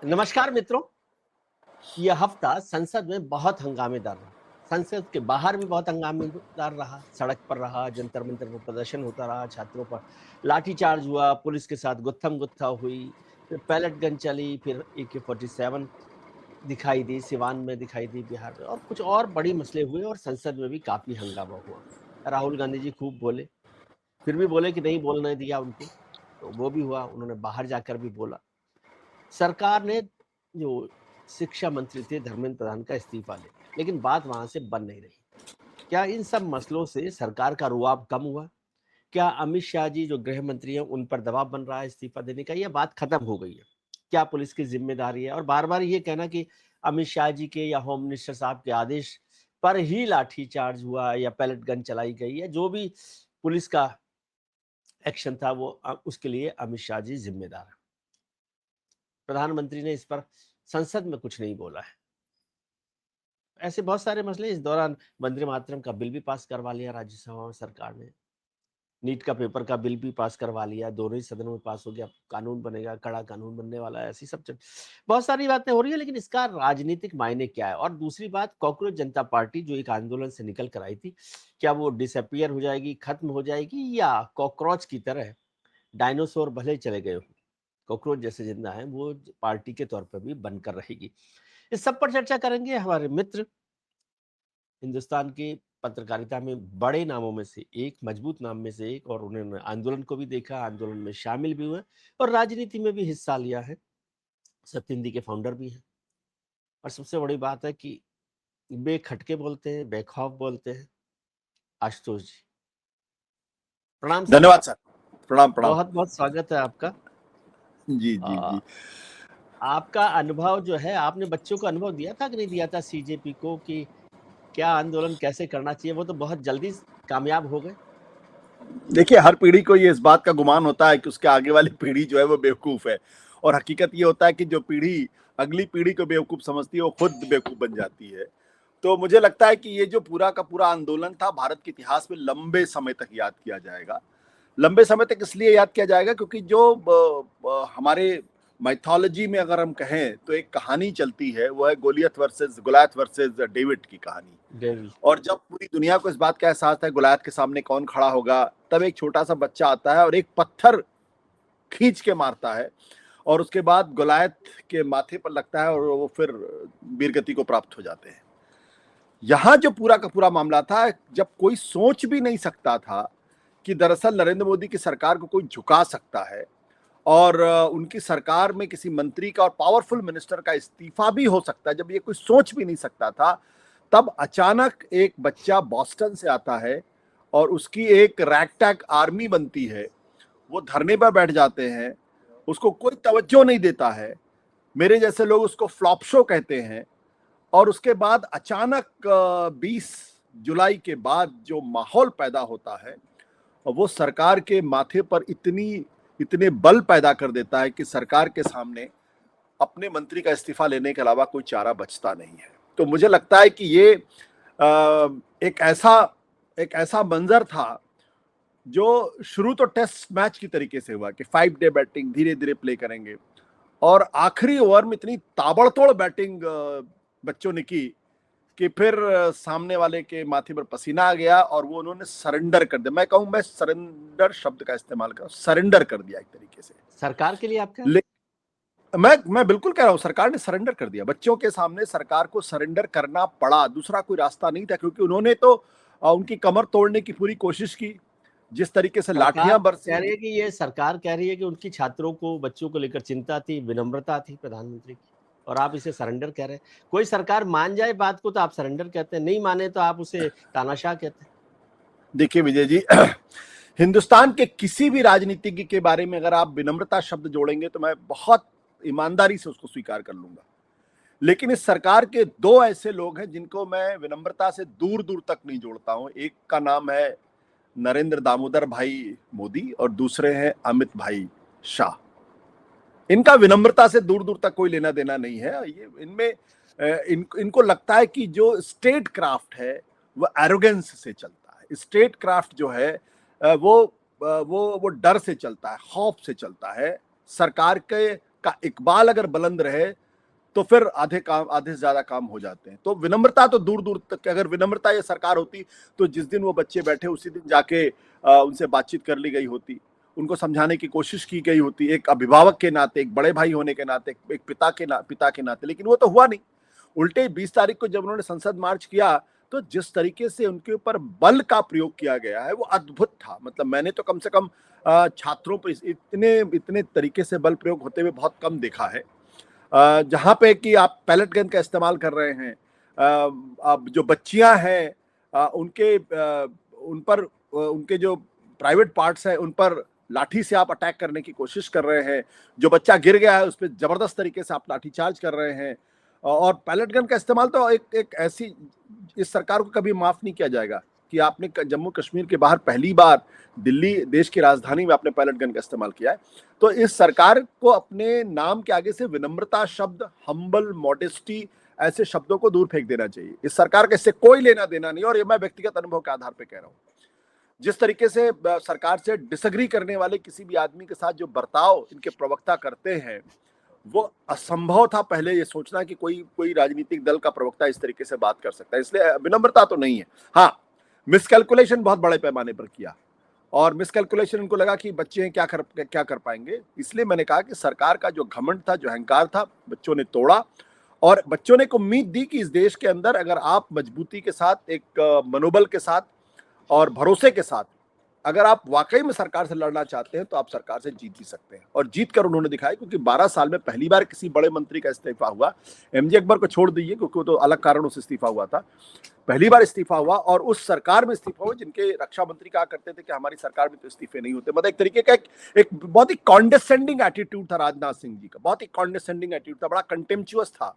नमस्कार मित्रों। यह हफ्ता संसद में बहुत हंगामेदार रहा। संसद के बाहर भी बहुत हंगामेदार रहा। सड़क पर रहा, जंतर मंतर पर प्रदर्शन होता रहा, छात्रों पर लाठीचार्ज हुआ, पुलिस के साथ गुत्थम गुत्था हुई, फिर पैलेट गन चली, फिर AK-47 दिखाई दी, सिवान में दिखाई दी, बिहार में, और कुछ और बड़ी मसले हुए और संसद में भी काफी हंगामा हुआ। राहुल गांधी जी खूब बोले, फिर भी बोले कि नहीं बोलने दिया उनको, तो वो भी हुआ, उन्होंने बाहर जाकर भी बोला। सरकार ने जो शिक्षा मंत्री थे धर्मेंद्र प्रधान का इस्तीफा ले लिया, लेकिन बात वहां से बन नहीं रही। क्या इन सब मसलों से सरकार का रुआब कम हुआ? क्या अमित शाह जी जो गृह मंत्री हैं उन पर दबाव बन रहा है इस्तीफा देने का? यह बात खत्म हो गई है? क्या पुलिस की जिम्मेदारी है? और बार बार ये कहना कि अमित शाह जी के या होम मिनिस्टर साहब के आदेश पर ही लाठीचार्ज हुआ या पैलेट गन चलाई गई है, जो भी पुलिस का एक्शन था वो उसके लिए अमित शाह जी जिम्मेदार है। प्रधानमंत्री ने इस पर संसद में कुछ नहीं बोला है। ऐसे बहुत सारे मसले। इस दौरान वंदे मातरम का बिल भी पास करवा लिया राज्यसभा में सरकार ने। नीट का पेपर का बिल भी पास करवा लिया, दोनों ही सदनों में पास हो गया, कानून बनेगा, कड़ा कानून बनने वाला है। ऐसी सब बहुत सारी बातें हो रही है, लेकिन इसका राजनीतिक मायने क्या है? और दूसरी बात, कॉकरोच जनता पार्टी जो एक आंदोलन से निकल कर आई थी, क्या वो डिसअपियर हो जाएगी, खत्म हो जाएगी, या कॉकरोच की तरह डायनासोर भले चले गए हो, कॉकरोच जैसे जिंदा है, वो पार्टी के तौर पर भी बनकर रहेगी? इस सब पर चर्चा करेंगे हमारे मित्र, हिंदुस्तान की पत्रकारिता में बड़े नामों में से एक, मजबूत नाम में से एक, और उन्होंने आंदोलन को भी देखा, आंदोलन में शामिल भी हुए और राजनीति में भी हिस्सा लिया है। सत्य हिंदी के फाउंडर भी हैं। और सबसे बड़ी बात है कि बेखटके बोलते हैं, बेखौफ बोलते हैं। आशुतोष जी, प्रणाम सर। धन्यवाद सर। प्रणाम प्रणाम। बहुत बहुत स्वागत है आपका। जी जी आ, जी। आपका अनुभव जो है, आपने बच्चों को अनुभव दिया था कि नहीं दिया था CJP को, कि क्या आंदोलन कैसे करना चाहिए? वो तो बहुत जल्दी कामयाब हो गए। देखिए, हर पीढ़ी को ये इस बात का गुमान होता है कि उसके आगे वाली पीढ़ी जो है वो बेवकूफ है, और हकीकत ये होता है कि जो पीढ़ी अगली पीढ़ी को बेवकूफ समझती है वो खुद बेवकूफ बन जाती है। तो मुझे लगता है कि ये जो पूरा का पूरा आंदोलन था, भारत के इतिहास में लंबे समय तक याद किया जाएगा। लंबे समय तक इसलिए याद किया जाएगा क्योंकि जो हमारे माइथोलॉजी में अगर हम कहें तो एक कहानी चलती है, वो है गोलियत वर्सेस डेविड की कहानी। डेविल। और जब पूरी दुनिया को इस बात का एहसास है गोलायत के सामने कौन खड़ा होगा, तब एक छोटा सा बच्चा आता है और एक पत्थर खींच के मारता है, और उसके बाद गोलायत के माथे पर लगता है और वो फिर वीरगति को प्राप्त हो जाते हैं। यहां जो पूरा का पूरा मामला था, जब कोई सोच भी नहीं सकता था कि दरअसल नरेंद्र मोदी की सरकार को कोई झुका सकता है, और उनकी सरकार में किसी मंत्री का और पावरफुल मिनिस्टर का इस्तीफा भी हो सकता है, जब ये कोई सोच भी नहीं सकता था, तब अचानक एक बच्चा बॉस्टन से आता है और उसकी एक रैगटैग आर्मी बनती है। वो धरने पर बैठ जाते हैं, उसको कोई तवज्जो नहीं देता है। मेरे जैसे लोग उसको फ्लॉप शो कहते हैं। और उसके बाद अचानक 20 जुलाई के बाद जो माहौल पैदा होता है, वो सरकार के माथे पर इतने बल पैदा कर देता है कि सरकार के सामने अपने मंत्री का इस्तीफा लेने के अलावा कोई चारा बचता नहीं है। तो मुझे लगता है कि ये एक ऐसा मंजर था जो शुरू तो टेस्ट मैच की तरीके से हुआ कि 5 डे बैटिंग धीरे धीरे प्ले करेंगे, और आखिरी ओवर में इतनी ताबड़तोड़ बैटिंग बच्चों ने की कि फिर सामने वाले के माथे पर पसीना आ गया और वो उन्होंने सरेंडर कर दिया। मैं सरेंडर शब्द का इस्तेमाल कर, सरेंडर कर दिया एक तरीके से सरकार के लिए आपका? मैं बिल्कुल कह रहा हूं, सरकार ने सरेंडर कर दिया। बच्चों के सामने सरकार को सरेंडर करना पड़ा, दूसरा कोई रास्ता नहीं था, क्योंकि उन्होंने तो उनकी कमर तोड़ने की पूरी कोशिश की। जिस तरीके से सरकार लाठियां कह बरसी। रही है कि ये सरकार कह रही है कि उनकी छात्रों को, बच्चों को लेकर चिंता थी, विनम्रता थी प्रधानमंत्री की, और आप इसे सरेंडर कह रहे हैं। कोई सरकार मान जाए बात को तो आप सरेंडर कहते हैं, नहीं माने तो आप उसे तानाशाह कहते हैं। देखिए विजय जी, हिंदुस्तान के किसी भी राजनीतिज्ञ के बारे में अगर आप विनम्रता शब्द जोड़ेंगे तो मैं बहुत ईमानदारी से उसको स्वीकार कर लूंगा। लेकिन इस सरकार के दो ऐसे लोग हैं जिनको मैं विनम्रता से दूर दूर तक नहीं जोड़ता हूं। एक का नाम है नरेंद्र दामोदर भाई मोदी और दूसरे हैं अमित भाई शाह। इनका विनम्रता से दूर दूर तक कोई लेना देना नहीं है। ये इनमें इनको लगता है कि जो स्टेट क्राफ्ट है वो एरोगेंस से चलता है। स्टेट क्राफ्ट जो है वो डर से चलता है, खौफ से चलता है, सरकार के का इकबाल अगर बुलंद रहे तो फिर आधे से ज्यादा काम हो जाते हैं। तो विनम्रता तो दूर दूर तक, अगर विनम्रता ये सरकार होती तो जिस दिन वो बच्चे बैठे उसी दिन जाके उनसे बातचीत कर ली गई होती, उनको समझाने की कोशिश की गई होती, एक अभिभावक के नाते, एक बड़े भाई होने के नाते, एक पिता के नाते। लेकिन वो तो हुआ नहीं। उल्टे 20 तारीख को जब उन्होंने संसद मार्च किया तो जिस तरीके से उनके ऊपर बल का प्रयोग किया गया है वो अद्भुत था। मतलब मैंने तो कम से कम छात्रों पर इतने इतने तरीके से बल प्रयोग होते हुए बहुत कम देखा है। जहाँ पे कि आप पैलेट गन का इस्तेमाल कर रहे हैं, अब जो बच्चियां हैं उन पर उनके जो प्राइवेट पार्ट्स हैं उन पर लाठी से आप अटैक करने की कोशिश कर रहे हैं, जो बच्चा गिर गया है उस पर जबरदस्त तरीके से आप लाठी चार्ज कर रहे हैं। और पैलेट गन का इस्तेमाल तो एक ऐसी, इस सरकार को कभी माफ नहीं किया जाएगा कि आपने जम्मू कश्मीर के बाहर पहली बार दिल्ली देश की राजधानी में आपने पैलेट गन का इस्तेमाल किया है। तो इस सरकार को अपने नाम के आगे से विनम्रता शब्द, हम्बल, मॉडेस्टी ऐसे शब्दों को दूर फेंक देना चाहिए। इस सरकार का इससे कोई लेना देना नहीं। और ये मैं व्यक्तिगत अनुभव के आधार पर कह रहा हूँ। जिस तरीके से सरकार से डिसएग्री करने वाले किसी भी आदमी के साथ जो बर्ताव इनके प्रवक्ता करते हैं वो असंभव था पहले ये सोचना कि कोई राजनीतिक दल का प्रवक्ता इस तरीके से बात कर सकता है। इसलिए विनम्रता तो नहीं है। हाँ, मिसकैलकुलेशन बहुत बड़े पैमाने पर किया और मिसकैलकुलेशन उनको लगा कि बच्चे हैं क्या कर पाएंगे। इसलिए मैंने कहा कि सरकार का जो घमंड था, जो अहंकार था, बच्चों ने तोड़ा। और बच्चों ने को उम्मीद दी कि इस देश के अंदर अगर आप मजबूती के साथ, एक मनोबल के साथ और भरोसे के साथ अगर आप वाकई में सरकार से लड़ना चाहते हैं तो आप सरकार से जीत भी सकते हैं। और जीत कर उन्होंने दिखाया, क्योंकि 12 साल में पहली बार किसी बड़े मंत्री का इस्तीफा हुआ। एमजे अकबर को छोड़ दीजिए क्योंकि वो तो अलग कारणों से इस्तीफा हुआ था, पहली बार इस्तीफा हुआ और उस सरकार में इस्तीफा हुआ जिनके रक्षा मंत्री कहा करते थे कि हमारी सरकार में तो इस्तीफे नहीं होते। मतलब एक तरीके का एक बहुत ही कॉन्डेसेंडिंग एटीट्यूड था राजनाथ सिंह जी का, बहुत ही कॉन्डेसेंडिंग एटीट्यूड था, बड़ा कंटेम्पचुअस था।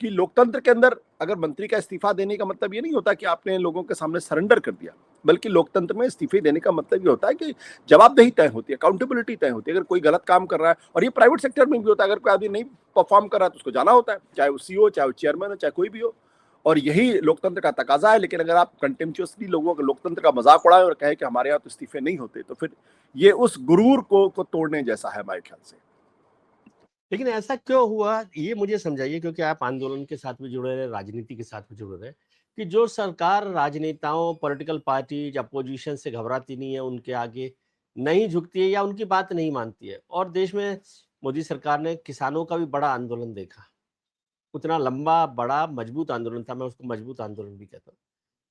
कि लोकतंत्र के अंदर अगर मंत्री का इस्तीफा देने का मतलब ये नहीं होता कि आपने लोगों के सामने सरेंडर कर दिया, बल्कि लोकतंत्र में इस्तीफे देने का मतलब ये होता है कि जवाबदेही तय होती है, अकाउंटेबिलिटी तय होती है। अगर कोई गलत काम कर रहा है, और ये प्राइवेट सेक्टर में भी होता है, अगर कोई आदमी नहीं परफॉर्म कर रहा है तो उसको जाना होता है, चाहे वो सीईओ, चाहे वो चेयरमैन हो, चाहे कोई भी हो। और यही लोकतंत्र का तकाजा है। लेकिन अगर आप कंटेम्पचुअसली लोगों के लोकतंत्र का मजाक उड़ाएं और कहें कि हमारे यहाँ तो इस्तीफे नहीं होते, तो फिर ये उस गुरूर को तोड़ने जैसा है मेरे ख्याल से। लेकिन ऐसा क्यों हुआ ये मुझे समझाइए, क्योंकि आप आंदोलन के साथ भी जुड़े रहे, राजनीति के साथ भी जुड़े रहे, कि जो सरकार राजनेताओं, पॉलिटिकल पार्टी, अपोजिशन से घबराती नहीं है, उनके आगे नहीं झुकती है या उनकी बात नहीं मानती है। और देश में मोदी सरकार ने किसानों का भी बड़ा आंदोलन देखा, उतना लंबा, बड़ा, मजबूत आंदोलन था, मैं उसको मजबूत आंदोलन भी कहता हूँ,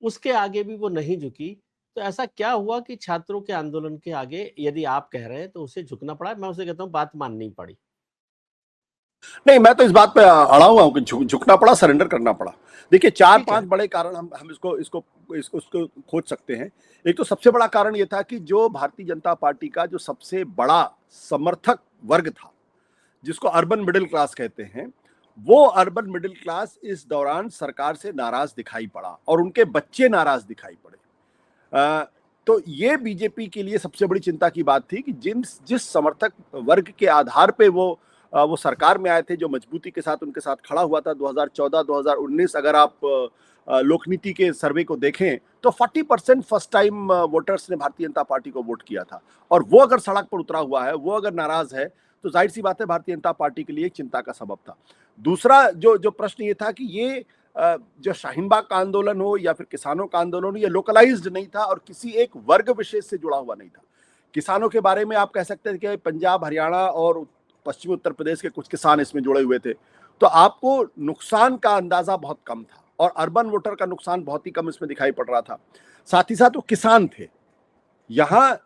उसके आगे भी वो नहीं झुकी। तो ऐसा क्या हुआ कि छात्रों के आंदोलन के आगे, यदि आप कह रहे हैं, तो उसे झुकना पड़ा? मैं उसे कहता हूँ बात माननी पड़ी। नहीं, मैं तो इस बात पे अड़ा हुआ हूं कि झुकना पड़ा, सरेंडर करना पड़ा। देखिए, 4-5 बड़े कारण हम इसको खोज सकते हैं। एक तो सबसे बड़ा कारण ये था कि जो भारतीय जनता पार्टी का जो सबसे बड़ा समर्थक वर्ग था, जिसको अर्बन मिडिल क्लास कहते हैं, वो अर्बन मिडिल क्लास इस दौरान सरकार से नाराज दिखाई पड़ा और उनके बच्चे नाराज दिखाई पड़े। तो ये बीजेपी के लिए सबसे बड़ी चिंता की बात थी कि जिस समर्थक वर्ग के आधार पे वो सरकार में आए थे, जो मजबूती के साथ उनके साथ खड़ा हुआ था 2014-2019, अगर आप लोकनीति के सर्वे को देखें तो 40% फर्स्ट टाइम वोटर्स ने भारतीय जनता पार्टी को वोट किया था। और वो अगर सड़क पर उतरा हुआ है, वो अगर नाराज है, तो जाहिर सी बात है भारतीय जनता पार्टी के लिए एक चिंता का सबब था। दूसरा जो प्रश्न ये था कि ये जो शाहीन बाग का आंदोलन हो या फिर किसानों का आंदोलन हो, ये लोकलाइज्ड नहीं था और किसी एक वर्ग विशेष से जुड़ा हुआ नहीं था। किसानों के बारे में आप कह सकते हैं कि पंजाब, हरियाणा और पश्चिमी उत्तर प्रदेश के कुछ किसान इसमें जुड़े हुए थे, तो आपको नुकसान का अंदाजा बहुत कम था और अर्बन वोटर का नुकसान बहुत ही कम इसमें दिखाई पड़ रहा था। साथ ही साथ वो किसान थे यहाँ,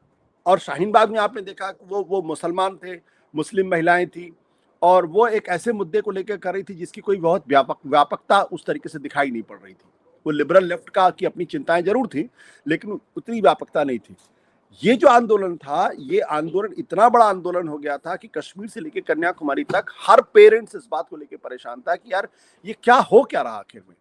और शाहीन बाग में आपने देखा वो मुसलमान थे, मुस्लिम महिलाएं थी, और वो एक ऐसे मुद्दे को लेकर कर रही थी जिसकी कोई बहुत व्यापकता उस तरीके से दिखाई नहीं पड़ रही थी। वो लिबरल लेफ्ट का की अपनी चिंताएं जरूर थी, लेकिन उतनी व्यापकता नहीं थी। ये जो आंदोलन था, ये आंदोलन इतना बड़ा आंदोलन हो गया था कि कश्मीर से लेकर कन्याकुमारी तक हर पेरेंट्स इस बात को लेकर परेशान था कि यार ये क्या रहा आखिर में,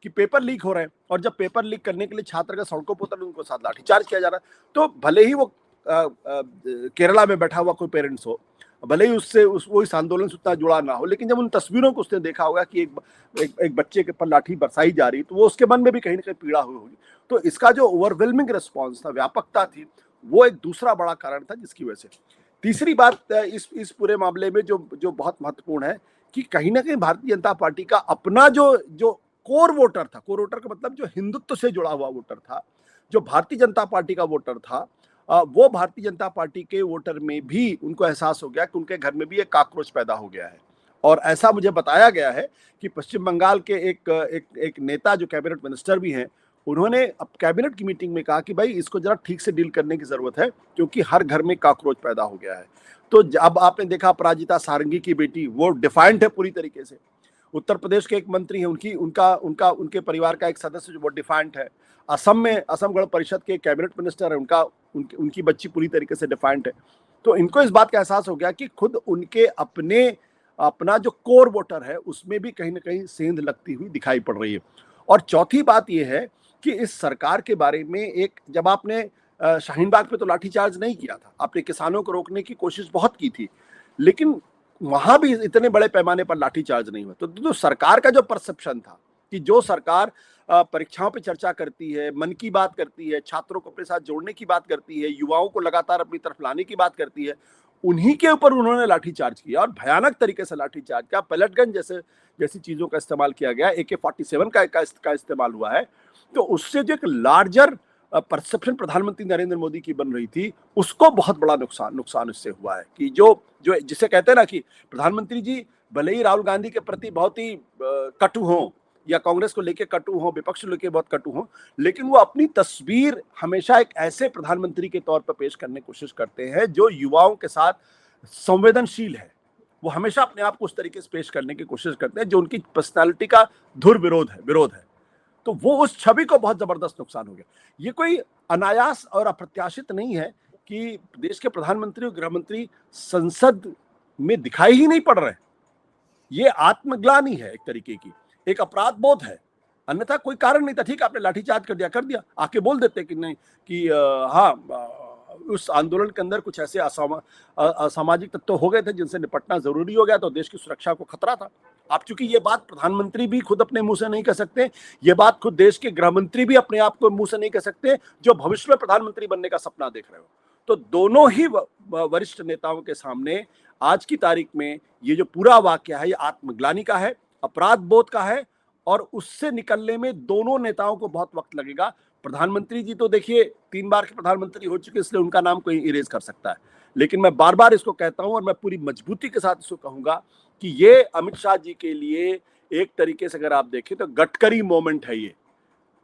कि पेपर लीक हो रहे हैं, और जब पेपर लीक करने के लिए छात्र का सड़कों पर उतर, उनको साथ लाठीचार्ज किया जा रहा है। तो भले ही वो केरला में बैठा हुआ कोई पेरेंट्स हो, भले ही वो इस आंदोलन से उतना जुड़ा ना हो, लेकिन जब उन तस्वीरों को उसने देखा होगा कि एक बच्चे के पर लाठी बरसाई जा रही, तो वो उसके मन में भी कहीं ना कहीं पीड़ा हुई होगी। तो इसका जो ओवरवेलमिंग रिस्पॉन्स था, व्यापकता थी, वो एक दूसरा बड़ा कारण था जिसकी वजह से। तीसरी बात इस पूरे मामले में जो जो बहुत महत्वपूर्ण है कि कहीं ना कहीं भारतीय जनता पार्टी का अपना जो जो कोर वोटर था, कोर वोटर का मतलब जो हिंदुत्व से जुड़ा हुआ वोटर था, जो भारतीय जनता पार्टी का वोटर था, वो भारतीय जनता पार्टी के वोटर में भी उनको एहसास हो गया कि उनके घर में भी एक काक्रोच पैदा हो गया है। और ऐसा मुझे बताया गया है कि पश्चिम बंगाल के एक नेता जो कैबिनेट मिनिस्टर भी हैं, उन्होंने अब कैबिनेट की मीटिंग में कहा कि भाई इसको जरा ठीक से डील करने की जरूरत है, क्योंकि हर घर में काक्रोच पैदा हो गया है। तो अब आपने देखा अपराजिता सारंगी की बेटी, वो डिफाइंट है पूरी तरीके से। उत्तर प्रदेश के एक मंत्री हैं, उनके परिवार का एक सदस्य जो वो डिफाइंट है। असम में असम गण परिषद के कैबिनेट मिनिस्टर है, उनकी बच्ची पूरी तरीके से डिफाइंट है। तो इनको इस बात का एहसास हो गया कि खुद उनके अपना जो कोर वोटर है उसमें भी कहीं ना कहीं सेंध लगती हुई दिखाई पड़ रही है। और चौथी बात यह है कि इस सरकार के बारे में जब आपने शाहीन बाग पे तो लाठीचार्ज नहीं किया था, आपने किसानों को रोकने की कोशिश बहुत की थी, लेकिन वहां भी इतने बड़े पैमाने पर लाठीचार्ज नहीं हुआ। तो सरकार का जो परसेप्शन था कि जो सरकार परीक्षाओं पे चर्चा करती है, मन की बात करती है, छात्रों को अपने साथ जोड़ने की बात करती है, युवाओं को लगातार अपनी तरफ लाने की बात करती है, उन्हीं के ऊपर उन्होंने लाठीचार्ज किया और भयानक तरीके से लाठीचार्ज किया। पलटगंज जैसी चीजों का इस्तेमाल किया गया, AK-47 का इस्तेमाल हुआ है। तो उससे जो एक लार्जर परसेप्शन प्रधानमंत्री नरेंद्र मोदी की बन रही थी, उसको बहुत बड़ा नुकसान इससे हुआ है कि जो जिसे कहते हैं ना कि प्रधानमंत्री जी भले ही राहुल गांधी के प्रति बहुत ही कटु हों या कांग्रेस को लेके कटु हों, विपक्ष को लेके बहुत कटु हों, लेकिन वो अपनी तस्वीर हमेशा एक ऐसे प्रधानमंत्री के तौर पर पेश करने की कोशिश करते हैं जो युवाओं के साथ संवेदनशील है। वो हमेशा अपने आप को उस तरीके से पेश करने की कोशिश करते हैं जो उनकी पर्सनालिटी का धुर विरोध है। तो वो उस छवि को बहुत जबरदस्त नुकसान हो गया। ये कोई अनायास और अप्रत्याशित नहीं है कि देश के प्रधानमंत्री और गृह मंत्री संसद में दिखाई ही नहीं पड़ रहे। ये आत्मग्लानि है एक तरीके की, एक अपराध बोध है, अन्यथा कोई कारण नहीं था। ठीक, आपने लाठीचार्ज कर दिया, आके बोल देते कि नहीं कि उस आंदोलन के अंदर कुछ ऐसे असामाजिक तत्व हो गए थे जिनसे निपटना जरूरी हो गया, तो देश की सुरक्षा को खतरा था। आप चूंकि ये बात प्रधानमंत्री भी खुद अपने मुंह से नहीं कह सकते, ये बात खुद देश के गृह मंत्री भी अपने आप को मुंह से नहीं कह सकते, जो भविष्य में प्रधानमंत्री बनने का सपना देख रहे हो। तो दोनों ही वरिष्ठ नेताओं के सामने आज की तारीख में ये जो पूरा वाकया है, ये आत्मग्लानि का है, अपराध बोध का है, और उससे निकलने में दोनों नेताओं को बहुत वक्त लगेगा। प्रधानमंत्री जी तो देखिए 3 बार के प्रधानमंत्री हो चुके, इसलिए उनका नाम कोई इरेज कर सकता है, लेकिन मैं बार बार इसको कहता हूं और मैं पूरी मजबूती के साथ इसको कहूंगा कि ये अमित शाह जी के लिए एक तरीके से अगर आप देखें तो गडकरी मोमेंट है। ये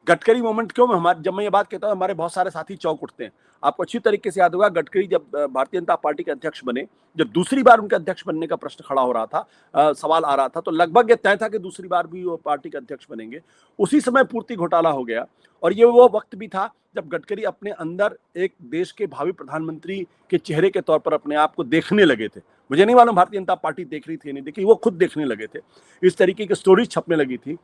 गडकरी मोमेंट क्यों? जब मैं ये बात कहता हूं, हमारे बहुत सारे साथी चौंक उठते हैं। आपको अच्छी तरीके से याद होगा, गडकरी जब भारतीय जनता पार्टी के अध्यक्ष बने, जब दूसरी बार उनके अध्यक्ष बनने का प्रश्न खड़ा हो रहा था, सवाल आ रहा था, तो लगभग ये तय था कि दूसरी बार भी वो पार्टी के अध्यक्ष बनेंगे। उसी समय पूर्ति घोटाला हो गया, और ये वो वक्त भी था जब गडकरी अपने अंदर एक देश के भावी प्रधानमंत्री के चेहरे के तौर पर अपने आप को देखने लगे थे। मुझे नहीं मालूम भारतीय जनता पार्टी देख रही थी नहीं देखी, वो खुद देखने लगे थे, इस तरीके की स्टोरीज छपने लगी थी।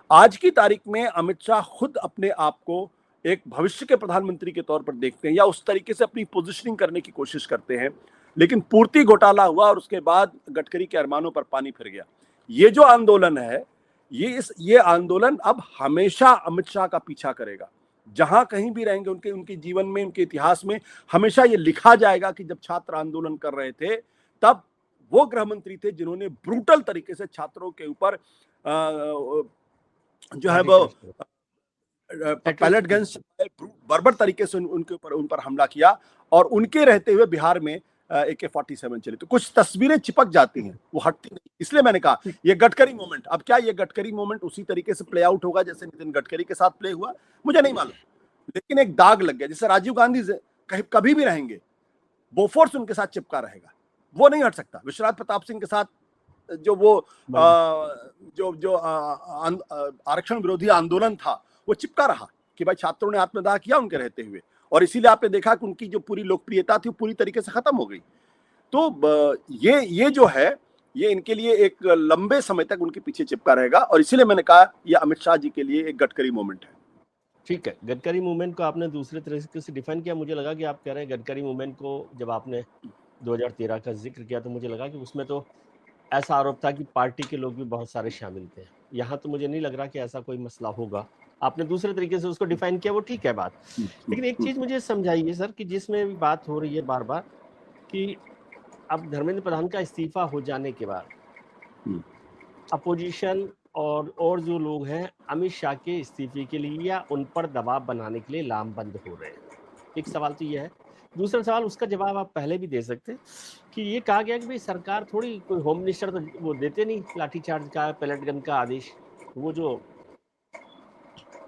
आज की तारीख में अमित शाह खुद अपने आप को एक भविष्य के प्रधानमंत्री के तौर पर देखते हैं, या उस तरीके से अपनी पोजीशनिंग करने की कोशिश करते हैं, लेकिन पूर्ति घोटाला हुआ और उसके बाद गडकरी के अरमानों पर पानी फिर गया। ये जो आंदोलन है, ये आंदोलन अब हमेशा अमित शाह का पीछा करेगा। जहां कहीं भी रहेंगे उनके जीवन में, उनके इतिहास में हमेशा ये लिखा जाएगा कि जब छात्र आंदोलन कर रहे थे तब वो गृह मंत्री थे जिन्होंने ब्रूटल तरीके से छात्रों के ऊपर जो है वो पैलेटगंज बर्बर तरीके से उन पर हमला किया, और उनके रहते हुए बिहार में AK-47 चली। तो कुछ तस्वीरें चिपक जाती हैं, वो हटती नहीं। इसलिए मैंने कहा ये गडकरी मोमेंट, अब क्या ये गडकरी मोमेंट उसी तरीके से प्ले आउट होगा जैसे नितिन गडकरी के साथ प्ले हुआ, मुझे नहीं मालूम, लेकिन एक दाग लग गया। जैसे राजीव गांधी कभी भी रहेंगे, बोफोर्स उनके साथ चिपका रहेगा, वो नहीं हट सकता। विश्वनाथ प्रताप सिंह के साथ जो वो जो आरक्षण विरोधी आंदोलन था, वो चिपका रहा कि भाई छात्रों ने आत्मदाह किया उनके रहते हुए, और इसीलिए आपने देखा कि उनकी जो पूरी लोकप्रियता थी पूरी तरीके से खत्म हो गई। तो ये जो है, ये इनके लिए एक लंबे समय तक उनके पीछे चिपका रहेगा, और इसीलिए मैंने कहा ये अमित शाह जी के लिए एक गडकरी मोमेंट है। ठीक है, गडकरी मूवमेंट को आपने दूसरे तरीके से डिफाइन किया। मुझे लगा कि आप कह रहे हैं गडकरी मूवमेंट को जब आपने 2013 का जिक्र किया तो मुझे लगा कि उसमें तो ऐसा आरोप था कि पार्टी के लोग भी बहुत सारे शामिल थे। यहाँ तो मुझे नहीं लग रहा कि ऐसा कोई मसला होगा। आपने दूसरे तरीके से उसको डिफाइन किया, वो ठीक है बात। लेकिन एक चीज मुझे समझाइए सर, कि जिसमें भी बात हो रही है बार बार कि अब धर्मेंद्र प्रधान का इस्तीफा हो जाने के बाद हम्म। अपोजिशन और जो लोग हैं अमित शाह के इस्तीफे के लिए या उन पर दबाव बनाने के लिए लामबंद हो रहे हैं। एक सवाल तो यह है। दूसरा सवाल, उसका जवाब आप पहले भी दे सकते हैं कि ये कहा गया कि भाई सरकार थोड़ी, कोई होम मिनिस्टर तो वो देते नहीं लाठीचार्ज का, पैलेट गन का आदेश। वो जो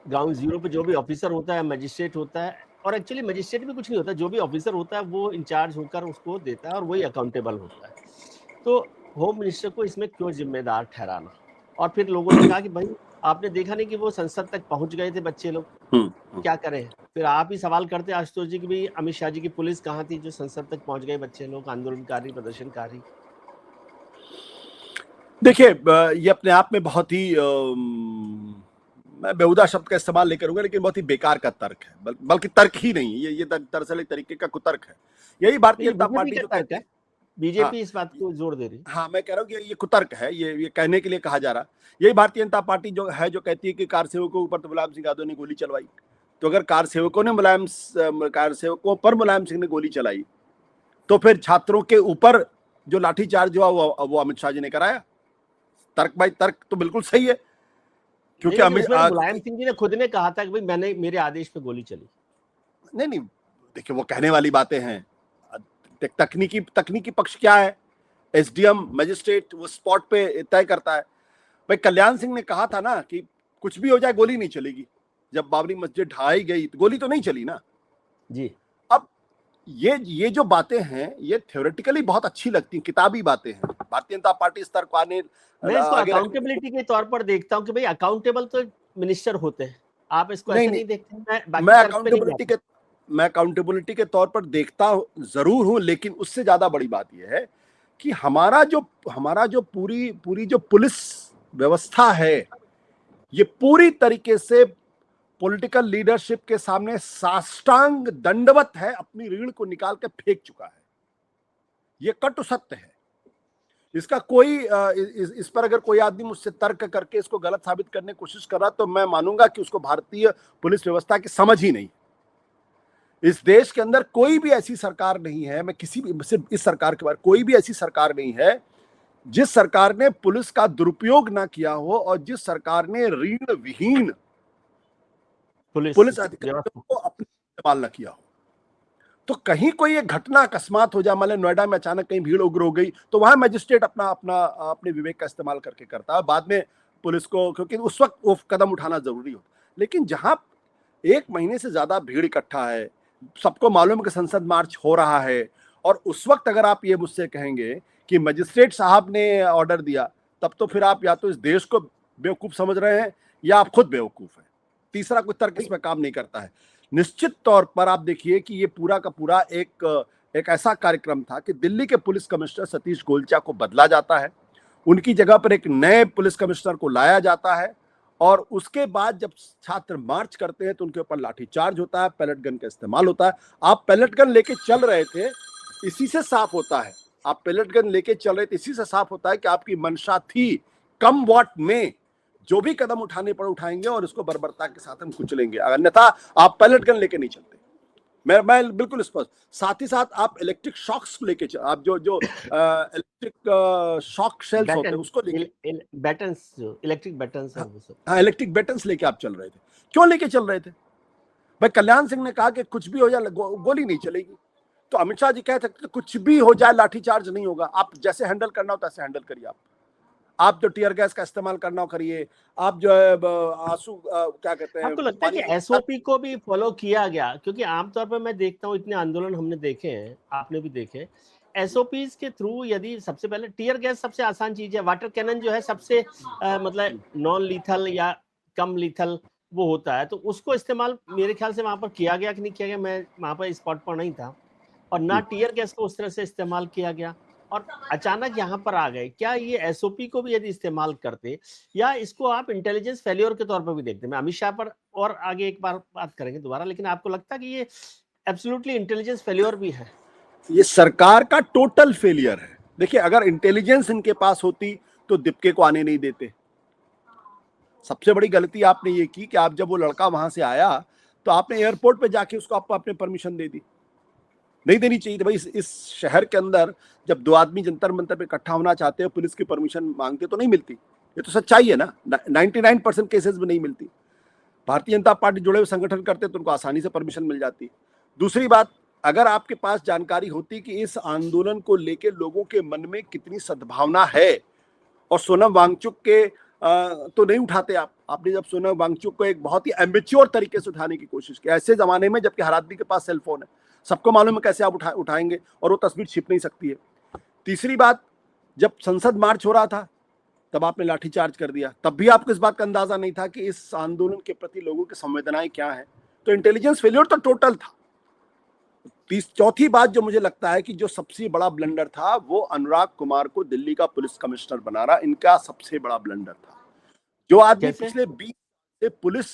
ग्राउंड जीरो पे जो भी ऑफिसर होता है, मजिस्ट्रेट होता है, और एक्चुअली मजिस्ट्रेट भी कुछ नहीं होता, जो भी ऑफिसर होता है वो इंचार्ज होकर उसको देता है और वही अकाउंटेबल होता है। तो होम मिनिस्टर को इसमें क्यों जिम्मेदार ठहराना? और फिर लोगों ने कहा कि भाई आपने देखा नहीं कि वो संसद तक पहुंच गए थे बच्चे लोग, क्या करें? फिर आप ही सवाल करते आशुतोष जी कि भाई अमित शाह जी की पुलिस कहाँ थी जो संसद तक पहुंच गए बच्चे लोग, आंदोलनकारी, प्रदर्शनकारी? देखिए, ये अपने आप में बहुत ही मैं बेहुदा शब्द का इस्तेमाल नहीं करूंगा, लेकिन बहुत ही बेकार का तर्क है, बल्कि तर्क ही नहीं, ये दरअसल एक तरीके का कुतर्क है। यही भारतीय जनता पार्टी जो कहती है, बीजेपी इस बात को जोर दे रही। हाँ, मैं कह रहा हूँ कि ये कुतर्क है, ये कहने के लिए कहा जा रहा। यही भारतीय जनता पार्टी जो है, जो कहती है कि कार सेवकों के ऊपर तो मुलायम सिंह यादव ने गोली चलवाई। तो अगर कार सेवकों पर मुलायम सिंह ने गोली चलाई, तो फिर छात्रों के ऊपर जो लाठीचार्ज हुआ वो अमित शाह जी ने कराया। तर्क भाई, तर्क तो बिल्कुल सही है, क्योंकि मुलायम सिंह जी ने खुद ने कहा था कि भाई मैंने, मेरे आदेश पे गोली चली। नहीं, देखिए वो कहने वाली बातें हैं। तकनीकी पक्ष क्या है, एसडीएम मजिस्ट्रेट वो स्पॉट पे तय करता है। भाई कल्याण सिंह ने कहा था ना कि कुछ भी हो जाए गोली नहीं चलेगी। जब बाबरी मस्जिद ढाई गई तो गोली तो नहीं चली ना जी। अब ये जो बातें हैं, ये थ्योरेटिकली बहुत अच्छी लगती हैं, किताबी बातें हैं। भारतीय जनता पार्टी स्तर को आने, मैं इसको अकाउंटेबिलिटी के तौर पर देखता हूं कि भाई अकाउंटेबल तो मिनिस्टर होते हैं, आप इसको ऐसे नहीं देखते? मैं अकाउंटेबिलिटी के तौर पर देखता जरूर हूं, लेकिन उससे ज्यादा बड़ी बात यह है कि हमारा जो पूरी जो पुलिस व्यवस्था है, ये पूरी तरीके से पॉलिटिकल लीडरशिप के सामने साष्टांग दंडवत है, अपनी रीढ़ को निकाल के फेंक चुका है। ये कटु सत्य है। इसका कोई इस पर अगर कोई आदमी मुझसे तर्क करके इसको गलत साबित करने की कोशिश कर रहा, तो मैं मानूंगा कि उसको भारतीय पुलिस व्यवस्था की समझ ही नहीं। इस देश के अंदर कोई भी ऐसी सरकार नहीं है, मैं किसी भी, सिर्फ इस सरकार के बारे, कोई भी ऐसी सरकार नहीं है जिस सरकार ने पुलिस का दुरुपयोग ना किया हो, और जिस सरकार ने ऋण विहीन पुलिस अधिकारियों को अपने इस्तेमाल न किया हो। तो कहीं कोई एक घटना अकस्मात हो जाए, मान लो नोएडा में अचानक कहीं भीड़ उग्र हो गई, तो वहां मजिस्ट्रेट अपने विवेक का इस्तेमाल करके करता है, बाद में पुलिस को, क्योंकि उस वक्त वो कदम उठाना जरूरी होता। लेकिन जहां 1 महीने से ज्यादा भीड़ इकट्ठा है, सबको मालूम है कि संसद मार्च हो रहा है, और उस वक्त अगर आप ये मुझसे कहेंगे कि मजिस्ट्रेट साहब ने ऑर्डर दिया, तब तो फिर आप या तो इस देश को बेवकूफ समझ रहे हैं या आप खुद बेवकूफ हैं। तीसरा कोई तर्क इसमें काम नहीं करता है। निश्चित तौर पर आप देखिए कि ये पूरा का पूरा एक ऐसा कार्यक्रम था कि दिल्ली के पुलिस कमिश्नर सतीश गोलचा को बदला जाता है, उनकी जगह पर एक नए पुलिस कमिश्नर को लाया जाता है, और उसके बाद जब छात्र मार्च करते हैं तो उनके ऊपर लाठीचार्ज होता है, पैलेट गन का इस्तेमाल होता है। आप पैलेट गन लेके चल रहे थे, इसी से साफ होता है, आप पैलेट गन लेके चल रहे थे, इसी से साफ होता है कि आपकी मंशा थी कम वॉट में जो भी कदम उठाने पर उठाएंगे और इसको बर्बरता के साथ हम कुचलेंगे, अन्यथा आप पैलेट गन लेके नहीं चलते। मैं बिल्कुल स्पष्ट। साथ ही साथ आप इलेक्ट्रिक शॉक्स को लेके, आप जो इलेक्ट्रिक शॉक शेल्स होते हैं उसको लेके, बैटन्स, इलेक्ट्रिक बैटन्स, हाँ इलेक्ट्रिक बैटन्स लेके आप चल रहे थे। क्यों लेके चल रहे थे? भाई कल्याण सिंह ने कहा कि कुछ भी हो जाए गोली नहीं चलेगी, तो अमित शाह जी कह सकते कुछ भी हो जाए लाठीचार्ज नहीं होगा, आप जैसे हैंडल करना हो तैसे हैंडल करिए। आप जो टीयर गैस का इस्तेमाल करना हो करिए, आप जो है आंसू क्या कहते हैं, आपको लगता है कि एसओपी को भी फॉलो किया गया? क्योंकि आमतौर पर मैं देखता हूँ, इतने आंदोलन हमने देखे हैं, आपने भी देखे, एसओपीज के थ्रू यदि सबसे पहले टीयर गैस सबसे आसान चीज है, वाटर कैनन जो है सबसे मतलब नॉन लीथल या कम लीथल वो होता है, तो उसको इस्तेमाल मेरे ख्याल से वहां पर किया गया कि नहीं किया गया, मैं वहां पर स्पॉट पर नहीं था, और ना टीयर गैस को उस तरह से इस्तेमाल किया गया, और अचानक यहाँ पर आ गए। क्या ये एसओपी को भी यदि इस्तेमाल करते, या इसको आप इंटेलिजेंस फेल्योर के तौर पर भी देखते? मैं अमित शाह पर और आगे एक बार बात करेंगे दोबारा, लेकिन आपको लगता है कि ये एब्सोल्युटली इंटेलिजेंस फेल्योर भी है? ये सरकार का टोटल फेलियर है। देखिए, अगर इंटेलिजेंस इनके पास होती तो दीपके को आने नहीं देते। सबसे बड़ी गलती आपने ये की कि आप जब वो लड़का वहां से आया तो आपने एयरपोर्ट पे जाके उसको आपने परमिशन दे दी। नहीं देनी चाहिए थी भाई। इस शहर के अंदर जब दो आदमी जंतर मंतर पे इकट्ठा होना चाहते हैं, पुलिस की परमिशन मांगते तो नहीं मिलती। ये तो सच्चाई है ना, 99% केसेस में नहीं मिलती। भारतीय जनता पार्टी जुड़े हुए संगठन करते तो उनको आसानी से परमिशन मिल जाती। दूसरी बात, अगर आपके पास जानकारी होती कि इस आंदोलन को लेकर लोगों के मन में कितनी सद्भावना है, और सोनम वांगचुक के तो नहीं उठाते आपने जब सोनम वांगचुक को एक बहुत ही एम्बिच्योर तरीके से उठाने की कोशिश की, ऐसे जमाने में जबकि हर आदमी के पास सेल फोन है, सबको मालूम है कैसे आप उठाएंगे, और वो तस्वीर छिप नहीं सकती है। तीसरी बात, जब संसद मार्च हो रहा था तब आपने लाठीचार्ज कर दिया, तब भी आपको इस बात का अंदाजा नहीं था कि इस आंदोलन के प्रति लोगों की संवेदनाएं क्या है। तो इंटेलिजेंस फेलियर तो टोटल था। चौथी बात जो मुझे लगता है कि जो सबसे बड़ा ब्लंडर था, वो अनुराग कुमार को दिल्ली का पुलिस कमिश्नर बनाना इनका सबसे बड़ा ब्लंडर था। जो आदमी पिछले 20 से पुलिस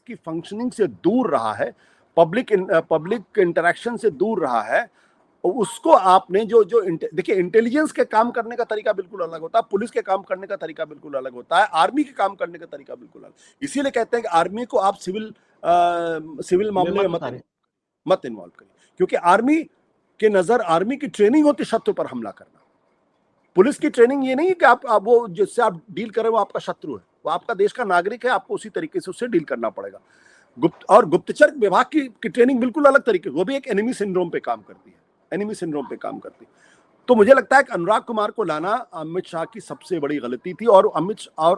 की फंक्शनिंग से दूर रहा है, पब्लिक इंटरेक्शन से दूर रहा है, उसको आपने जो देखिए, इंटेलिजेंस के काम करने का तरीका बिल्कुल अलग होता है, पुलिस के काम करने का तरीका बिल्कुल अलग होता है, आर्मी के काम करने का तरीका बिल्कुल अलग। इसीलिए कहते हैं कि आर्मी को आप सिविल मामले में मत इन्वॉल्व करिए, क्योंकि आर्मी के नजर, आर्मी की ट्रेनिंग होती शत्रु पर हमला करना। पुलिस की ट्रेनिंग ये नहीं है कि आप वो जिससे आप डील करें वो आपका शत्रु है, वो आपका देश का नागरिक है, आपको उसी तरीके से उससे डील करना पड़ेगा। गुप्तचर विभाग की ट्रेनिंग बिल्कुल अलग तरीके, वो भी एक एनिमी सिंड्रोम पे काम करती है, तो मुझे लगता है कि अनुराग कुमार को लाना अमित शाह की सबसे बड़ी गलती थी, और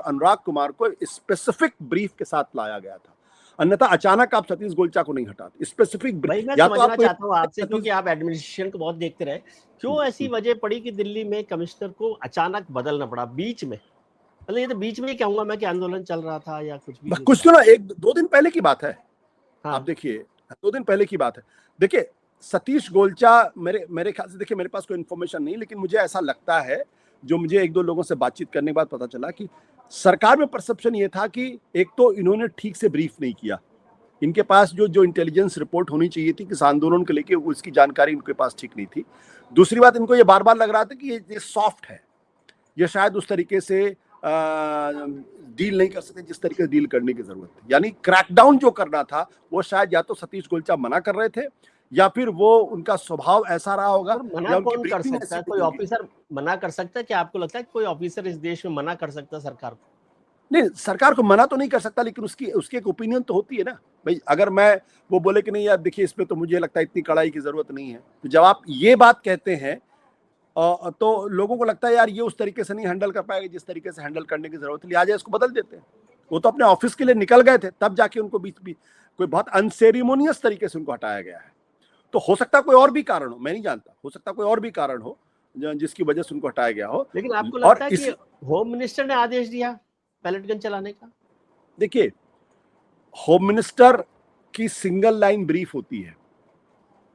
अनुराग कुमार को स्पेसिफिक ब्रीफ के साथ लाया गया था, अन्यथा अचानक आप सतीश गोलचा को नहीं हटाते। स्पेसिफिक भाई मैं समझना चाहता हूँ आपसे, क्योंकि आप एडमिनिस्ट्रेशन को बहुत देखते रहे, क्यों ऐसी वजह पड़ी कि दिल्ली में कमिश्नर को अचानक बदलना पड़ा बीच में? मतलब ये तो बीच में ही कहूंगा मैं कि आंदोलन चल रहा था या कुछ भी, कुछ तो ना, 1-2 दिन पहले की बात है। हाँ। आप देखिए, 2 दिन पहले की बात है। देखिए, सतीश गोलचा, मेरे ख्याल से, देखिए मेरे पास कोई इन्फॉर्मेशन नहीं, लेकिन मुझे ऐसा लगता है, जो मुझे 1-2 लोगों से बातचीत करने के बाद पता चला, कि सरकार में परसेप्शन ये था कि एक तो इन्होंने ठीक से ब्रीफ नहीं किया, इनके पास जो इंटेलिजेंस रिपोर्ट होनी चाहिए थी किस आंदोलन को लेके, उसकी जानकारी इनके पास ठीक नहीं थी। दूसरी बात, इनको ये बार बार लग रहा था कि ये सॉफ्ट है, ये शायद उस तरीके से डील नहीं कर सकते जिस तरीके से डील करने की जरूरत थी। यानी क्रैकडाउन जो करना था वो शायद या तो सतीश गोलचा मना कर रहे थे, या फिर वो उनका स्वभाव ऐसा रहा होगा, मना कौन कर सकता है? कोई ऑफिसर मना कर सकता है? क्या आपको लगता है कि कोई ऑफिसर इस देश में मना कर सकता है सरकार को? नहीं, सरकार को मना तो नहीं कर सकता, लेकिन उसकी एक ओपिनियन तो होती है ना भाई। अगर वो बोले कि नहीं यार देखिए, इस पे तो मुझे लगता है इतनी कड़ाई की जरूरत नहीं है, तो जब आप ये बात कहते हैं तो लोगों को लगता है यार ये उस तरीके से नहीं हैंडल कर पाएगा जिस तरीके से हैंडल करने की जरूरत है, लिहाजा इसको बदल देते हैं। वो तो अपने ऑफिस के लिए निकल गए थे, तब जाके उनको बीच कोई बहुत अनसेरिमोनियस तरीके से उनको हटाया गया है। तो हो सकता कोई और भी कारण हो, मैं नहीं जानता, हो सकता कोई और भी कारण हो जिसकी वजह से उनको हटाया गया हो। लेकिन आपको लगता है कि होम मिनिस्टर ने आदेश दिया पैलेट गन चलाने का? देखिए, होम मिनिस्टर की सिंगल लाइन ब्रीफ होती है।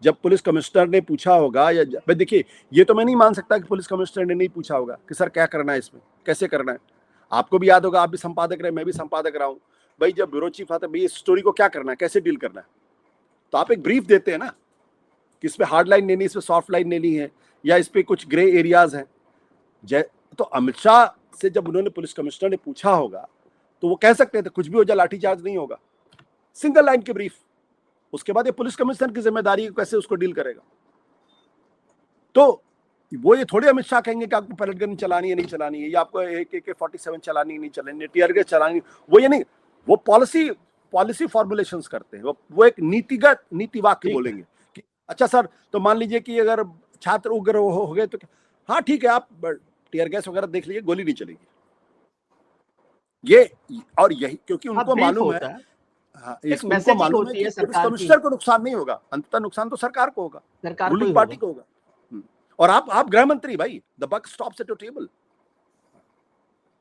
जब पुलिस कमिश्नर ने पूछा होगा, या देखिए, ये तो मैं नहीं मान सकता कि पुलिस कमिश्नर ने नहीं पूछा होगा कि सर क्या करना है, इसमें कैसे करना है। आपको भी याद होगा, आप भी संपादक रहे, मैं भी संपादक रहा हूं भाई। जब ब्यूरो चीफ आता है, भाई इस स्टोरी को क्या करना है, कैसे डील करना है, तो आप एक ब्रीफ देते हैं ना कि इस पे हार्ड लाइन लेनी, इस पे सॉफ्ट लाइन लेनी है, या इस पे कुछ ग्रे एरियाज हैं। तो अमित शाह से जब उन्होंने, पुलिस कमिश्नर ने पूछा होगा, तो वो कह सकते थे कुछ भी हो जाए, लाठीचार्ज नहीं होगा, सिंगल लाइन की ब्रीफ। उसके बाद ये पुलिस कमिश्नर की जिम्मेदारी कैसे उसको डील करेगा। तो वो ये थोड़ी अमित शाह कहेंगे कि आपको पैलेट गन चलानी है नहीं चलानी है, या आपको AK-47 चलानी है नहीं चलानी है, टीयर गैस चलानी, वो ये नहीं, वो पॉलिसी फॉर्मुलेशंस करते हैं। वो एक नीति वाक्य बोलेंगे कि अच्छा सर, तो मान लीजिए कि अगर छात्र उग्र हो गए तो हाँ ठीक है, आप टीयर गैस वगैरह देख लीजिए, गोली नहीं चलेगी। ये और यही, क्योंकि उनको मालूम है, हाँ, इसको मालूम है कि कमिश्नर को नुकसान नहीं होगा, अंततः नुकसान तो सरकार को होगा, रूलिंग पार्टी को होगा। और आप गृह मंत्री भाई, the buck stops at your table.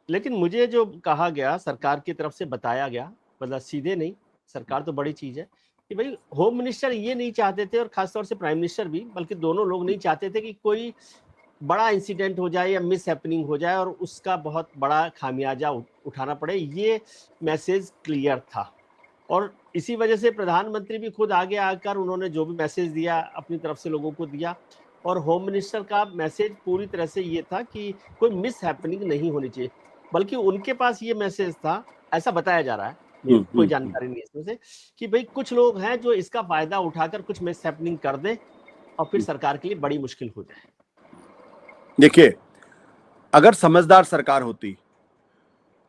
लेकिन मुझे जो कहा गया, सरकार की तरफ से बताया गया, मतलब सीधे नहीं, सरकार तो बड़ी चीज है, कि भाई होम मिनिस्टर ये नहीं चाहते थे, और खासतौर से प्राइम मिनिस्टर भी, बल्कि दोनों लोग नहीं चाहते थे कि कोई बड़ा इंसिडेंट हो जाए या मिस हैपनिंग हो जाए और उसका बहुत बड़ा खामियाजा उठाना पड़े। ये मैसेज क्लियर था, और इसी वजह से प्रधानमंत्री भी खुद आगे आकर उन्होंने जो भी मैसेज दिया अपनी तरफ से लोगों को दिया, और होम मिनिस्टर का मैसेज पूरी तरह से ये था कि कोई मिस हैपनिंग नहीं होनी चाहिए। बल्कि उनके पास ये मैसेज था, ऐसा बताया जा रहा है, कोई जानकारी नहीं इसमें से, कि भाई कुछ लोग हैं जो इसका फायदा उठाकर कुछ मिस हैपनिंग कर दे, और फिर सरकार के लिए बड़ी मुश्किल हो जाए। देखिए, अगर समझदार सरकार होती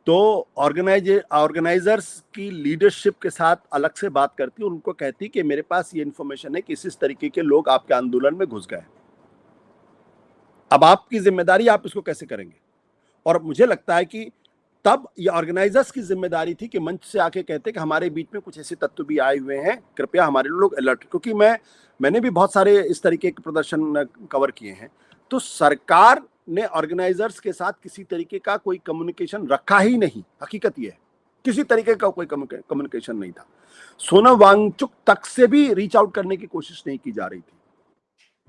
तो ऑर्गेनाइजर्स की लीडरशिप के साथ अलग से बात करती और उनको कहती कि मेरे पास ये इन्फॉर्मेशन है कि इस तरीके के लोग आपके आंदोलन में घुस गए। अब आपकी जिम्मेदारी, आप इसको कैसे करेंगे? और मुझे लगता है कि तब ये ऑर्गेनाइजर्स की जिम्मेदारी थी कि मंच से आके कहते कि हमारे बीच में कुछ ऐसे तत्व भी आए हुए हैं, कृपया हमारे लोग अलर्ट। क्योंकि मैंने भी बहुत सारे इस तरीके के प्रदर्शन कवर किए हैं, तो सरकार ने ऑर्गेनाइजर्स के साथ किसी तरीके का कोई कम्युनिकेशन रखा ही नहीं। हकीकत ये है, किसी तरीके का कोई कम्युनिकेशन नहीं था। सोनम वांगचुक तक से भी रीच आउट करने की कोशिश नहीं की जा रही थी।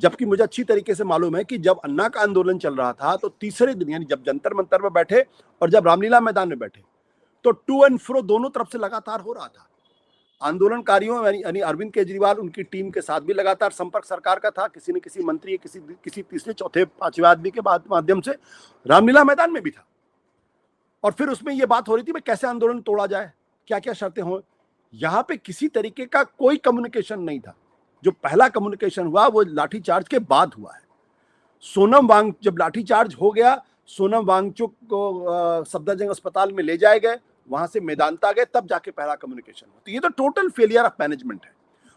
जबकि मुझे अच्छी तरीके से मालूम है कि जब अन्ना का आंदोलन चल रहा था तो तीसरे दिन, यानी जब जंतर मंतर में बैठे और जब रामलीला मैदान में बैठे, तो टू एंड फ्रो दोनों तरफ से लगातार हो रहा था। आंदोलनकारियों यानी अरविंद केजरीवाल, उनकी टीम के साथ भी लगातार संपर्क सरकार का था, किसी न किसी मंत्री, किसी तीसरे चौथे पांचवें आदमी के माध्यम से रामलीला मैदान में भी था। और फिर उसमें यह बात हो रही थी भाई कैसे आंदोलन तोड़ा जाए, क्या क्या शर्तें हो। यहां पे किसी तरीके का कोई कम्युनिकेशन नहीं था। जो पहला कम्युनिकेशन हुआ वो लाठीचार्ज के बाद हुआ है। जब लाठीचार्ज हो गया, सोनम वांगचुक को सफदरजंग अस्पताल में ले जाए गए, वहां से मेदांता गए, तब जाके पहला कम्युनिकेशन हुआ। तो ये तो टोटल फेलियर ऑफ मैनेजमेंट है।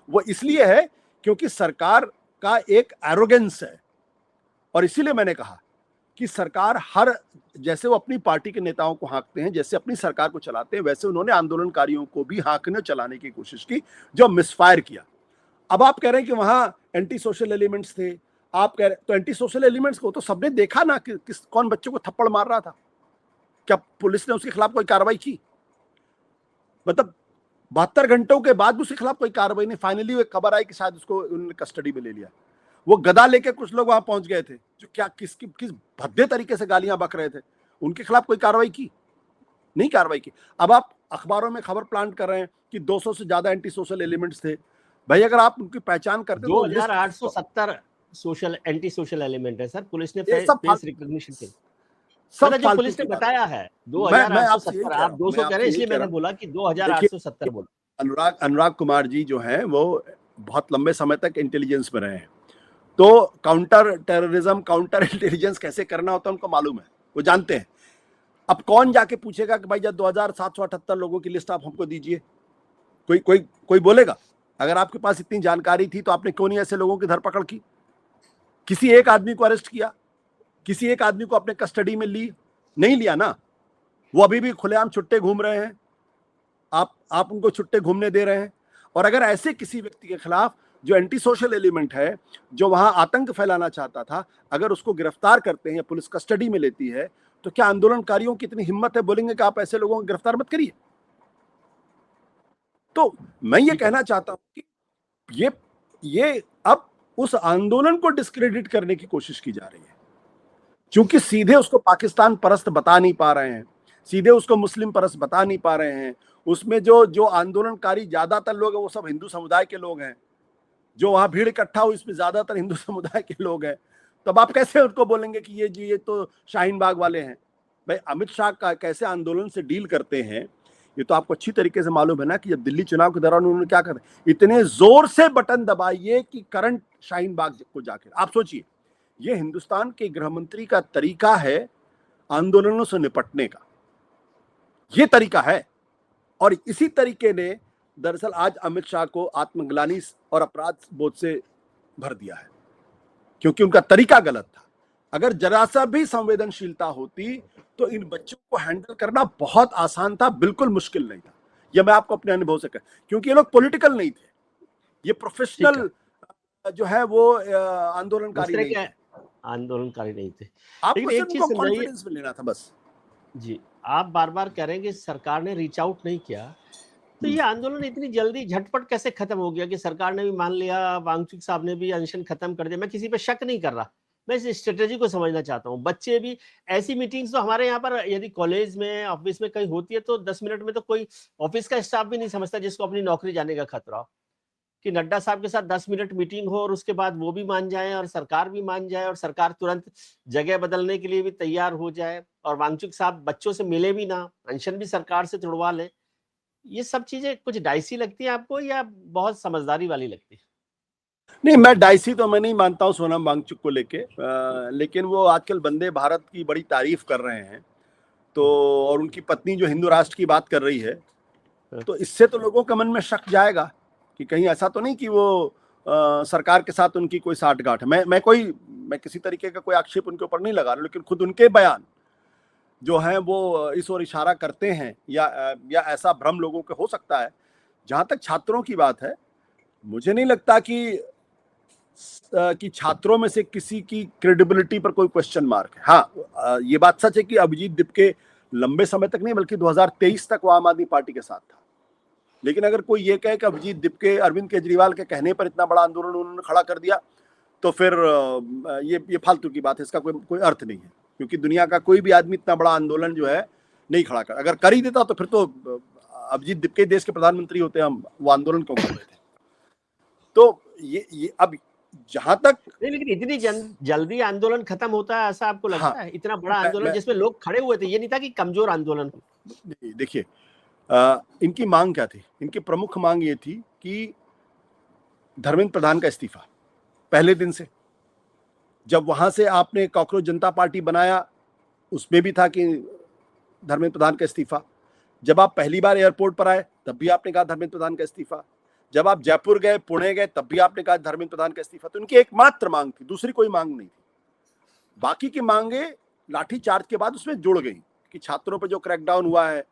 वो इसलिए है क्योंकि सरकार का एक एरोगेंस है। और इसीलिए मैंने कहा कि सरकार जैसे वो अपनी पार्टी के नेताओं को हाँकते हैं, जैसे अपनी सरकार को चलाते हैं, वैसे उन्होंने आंदोलनकारियों को भी हाँकने चलाने की कोशिश की, जो मिसफायर किया। अब आप कह रहे हैं कि वहां एंटी सोशल एलिमेंट्स थे, आप कह रहे तो एंटी सोशल एलिमेंट्स को तो सबने देखा ना कि कौन बच्चों को थप्पड़ मार रहा था। क्या पुलिस ने उसके खिलाफ कोई कार्रवाई की? मतलब 72 घंटों के बाद उसके खिलाफ कोई कार्रवाई नहीं। फाइनली वो खबर आई कि शायद उसको उन्होंने कस्टडी में ले लिया। वो गदा लेके कुछ लोग वहां पहुंच गए थे जो किस भद्दे तरीके से गालियां बक रहे थे। उनके खिलाफ कोई कार्रवाई की? नहीं कार्रवाई की। अब आप अखबारों में खबर प्लांट कर रहे हैं कि 200 से ज्यादा एंटी सोशल एलिमेंट्स थे। भाई अगर आप उनकी पहचान करते तो 2870 एंटी सोशल एलिमेंट है सर। पुलिस ने फेस रिकॉग्निशन के सब जो पुलिस ने बताया है 2870। आप 200 कह रहे हैं, इसलिए मैंने बोला कि 2870 बोला। अनुराग कुमार जी जो हैं वो बहुत लंबे समय तक इंटेलिजेंस में रहे हैं, तो काउंटर टेररिज्म, काउंटर इंटेलिजेंस कैसे करना होता है उनको मालूम है, वो जानते हैं। अब कौन जाके पूछेगा कि भाई जब 2778 लोगों की लिस्ट आप हमको दीजिए? कोई बोलेगा? अगर आपके पास इतनी जानकारी थी तो आपने क्यों नहीं ऐसे लोगों की धरपकड़ की? किसी एक आदमी को अरेस्ट किया, किसी एक आदमी को अपने कस्टडी में नहीं लिया ना। वो अभी भी खुलेआम छुट्टे घूम रहे हैं, आप उनको छुट्टे घूमने दे रहे हैं। और अगर ऐसे किसी व्यक्ति के खिलाफ जो एंटी सोशल एलिमेंट है, जो वहां आतंक फैलाना चाहता था, अगर उसको गिरफ्तार करते हैं या पुलिस कस्टडी में लेती है, तो क्या आंदोलनकारियों की इतनी हिम्मत है बोलेंगे कि आप ऐसे लोगों को गिरफ्तार मत करिए? तो मैं ये कहना चाहता हूं कि ये अब उस आंदोलन को डिस्क्रेडिट करने की कोशिश की जा रही है, क्योंकि सीधे उसको पाकिस्तान परस्त बता नहीं पा रहे हैं, सीधे उसको मुस्लिम परस्त बता नहीं पा रहे हैं। उसमें जो आंदोलनकारी ज्यादातर लोग हैं वो सब हिंदू समुदाय के लोग हैं। जो वहां भीड़ इकट्ठा हुई इसमें ज्यादातर हिंदू समुदाय के लोग हैं। तब आप कैसे उनको बोलेंगे कि ये तो शाहीन बाग वाले हैं? भाई अमित शाह का कैसे आंदोलन से डील करते हैं ये तो आपको अच्छी तरीके से मालूम है ना, कि जब दिल्ली चुनाव के दौरान उन्होंने क्या कर, इतने जोर से बटन दबाइए कि करंट शाहीन बाग को जाकर, आप सोचिए, ये हिंदुस्तान के गृह मंत्री का तरीका है आंदोलनों से निपटने का, ये तरीका है। और इसी तरीके ने दरअसल आज अमित शाह को आत्मग्लानि और अपराध बोध से भर दिया है, क्योंकि उनका तरीका गलत था। अगर जरा सा भी संवेदनशीलता होती तो इन बच्चों को हैंडल करना बहुत आसान था, बिल्कुल मुश्किल नहीं था। यह मैं आपको अपने अनुभव से कह, क्योंकि ये लोग पॉलिटिकल नहीं थे, ये प्रोफेशनल जो है वो आंदोलनकारी नहीं थे। आपको सिर्फ उनको कॉन्फिडेंस में लेना था बस। जी, आप बार-बार कह रहे हैं कि सरकार ने रीच आउट नहीं किया, तो ये आंदोलन इतनी जल्दी झटपट कैसे खत्म हो गया कि सरकार ने भी मान लिया, वांगचुक साहब ने भी अनशन खत्म कर दिया? मैं किसी पे शक नहीं कर रहा, मैं इस स्ट्रेटेजी को समझना चाहता हूँ। बच्चे भी, ऐसी मीटिंग्स तो हमारे यहाँ पर यदि कॉलेज में, ऑफिस में कहीं होती है तो 10 मिनट में तो कोई ऑफिस का स्टाफ भी नहीं समझता जिसको अपनी नौकरी जाने का खतरा हो, कि नड्डा साहब के साथ 10 मिनट मीटिंग हो और उसके बाद वो भी मान जाए और सरकार भी मान जाए और सरकार तुरंत जगह बदलने के लिए भी तैयार हो जाए और वांगचुक साहब बच्चों से मिले भी ना, पेंशन भी सरकार से तुड़वा ले। ये सब चीजें कुछ डाइसी लगती है आपको या बहुत समझदारी वाली लगती है? नहीं, मैं डाइसी तो मैं नहीं मानता हूँ सोनम वांगचुक को लेके, लेकिन वो आजकल वंदे भारत की बड़ी तारीफ कर रहे हैं, तो और उनकी पत्नी जो हिंदू राष्ट्र की बात कर रही है, तो इससे तो लोगों के मन में शक जाएगा कि कहीं ऐसा तो नहीं कि वो सरकार के साथ उनकी कोई साठगांठ है। मैं किसी तरीके का कोई आक्षेप उनके ऊपर नहीं लगा रहा, लेकिन खुद उनके बयान जो हैं वो इस ओर इशारा करते हैं, या ऐसा भ्रम लोगों के हो सकता है। जहां तक छात्रों की बात है, मुझे नहीं लगता कि छात्रों में से किसी की क्रेडिबिलिटी पर कोई क्वेश्चन मार्क है। हाँ, ये बात सच है कि अभिजीत दिपके लंबे समय तक नहीं बल्कि 2023 तक वो आम आदमी पार्टी के साथ था। लेकिन अगर कोई ये कहे कि अभिजीत दिपके अरविंद केजरीवाल के कहने पर इतना बड़ा आंदोलन उन्होंने खड़ा कर दिया, तो फिर ये फालतू की बात है, इसका कोई अर्थ नहीं है, क्योंकि दुनिया का कोई भी आदमी इतना बड़ा आंदोलन जो है नहीं खड़ा कर, अगर कर ही देता तो फिर तो अभिजीत दिपके देश के प्रधानमंत्री होते, हम वो आंदोलन क्यों कर रहे थे। तो ये अब जहां तक नहीं, लेकिन इतनी जल्दी आंदोलन खत्म होता है ऐसा आपको लगता है? इतना बड़ा आंदोलन जिसमें लोग खड़े हुए थे, ये नहीं था कि कमजोर आंदोलन। देखिए, इनकी मांग क्या थी? इनकी प्रमुख मांग ये थी कि धर्मेंद्र प्रधान का इस्तीफा। पहले दिन से जब वहां से आपने कॉकरोच जनता पार्टी बनाया, उसमें भी था कि धर्मेंद्र प्रधान का इस्तीफा। जब आप पहली बार एयरपोर्ट पर आए तब भी आपने कहा धर्मेंद्र प्रधान का इस्तीफा। जब आप जयपुर गए, पुणे गए, तब भी आपने कहा धर्मेंद्र प्रधान का इस्तीफा। तो इनकी एकमात्र मांग थी, दूसरी कोई मांग नहीं थी। बाकी की मांगे लाठीचार्ज के बाद उसमें जुड़ गई कि छात्रों पर जो क्रैकडाउन हुआ है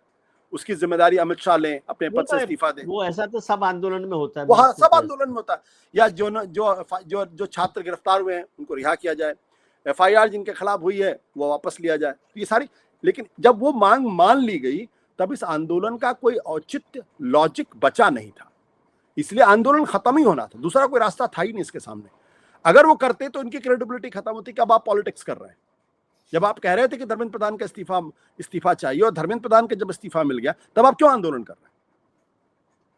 उसकी जिम्मेदारी अमित शाह लें, अपने पद से इस्तीफा दें। वो ऐसा तो सब आंदोलन में होता है। वहां सब आंदोलन में होता है। या जो छात्र गिरफ्तार हुए हैं उनको रिहा किया जाए, FIR जिनके खिलाफ हुई है वो वापस लिया जाए, ये सारी। लेकिन जब वो मांग मान ली गई तब इस आंदोलन का कोई औचित्य, लॉजिक बचा नहीं था। इसलिए आंदोलन खत्म ही होना था, दूसरा कोई रास्ता था ही नहीं इसके सामने। अगर वो करते तो इनकी क्रेडिबिलिटी खत्म होती कि अब आप पॉलिटिक्स कर रहे हैं। जब आप कह रहे थे कि धर्मेंद्र प्रधान का इस्तीफा चाहिए, और धर्मेंद्र प्रधान का जब इस्तीफा मिल गया, तब आप क्यों आंदोलन कर रहे हैं?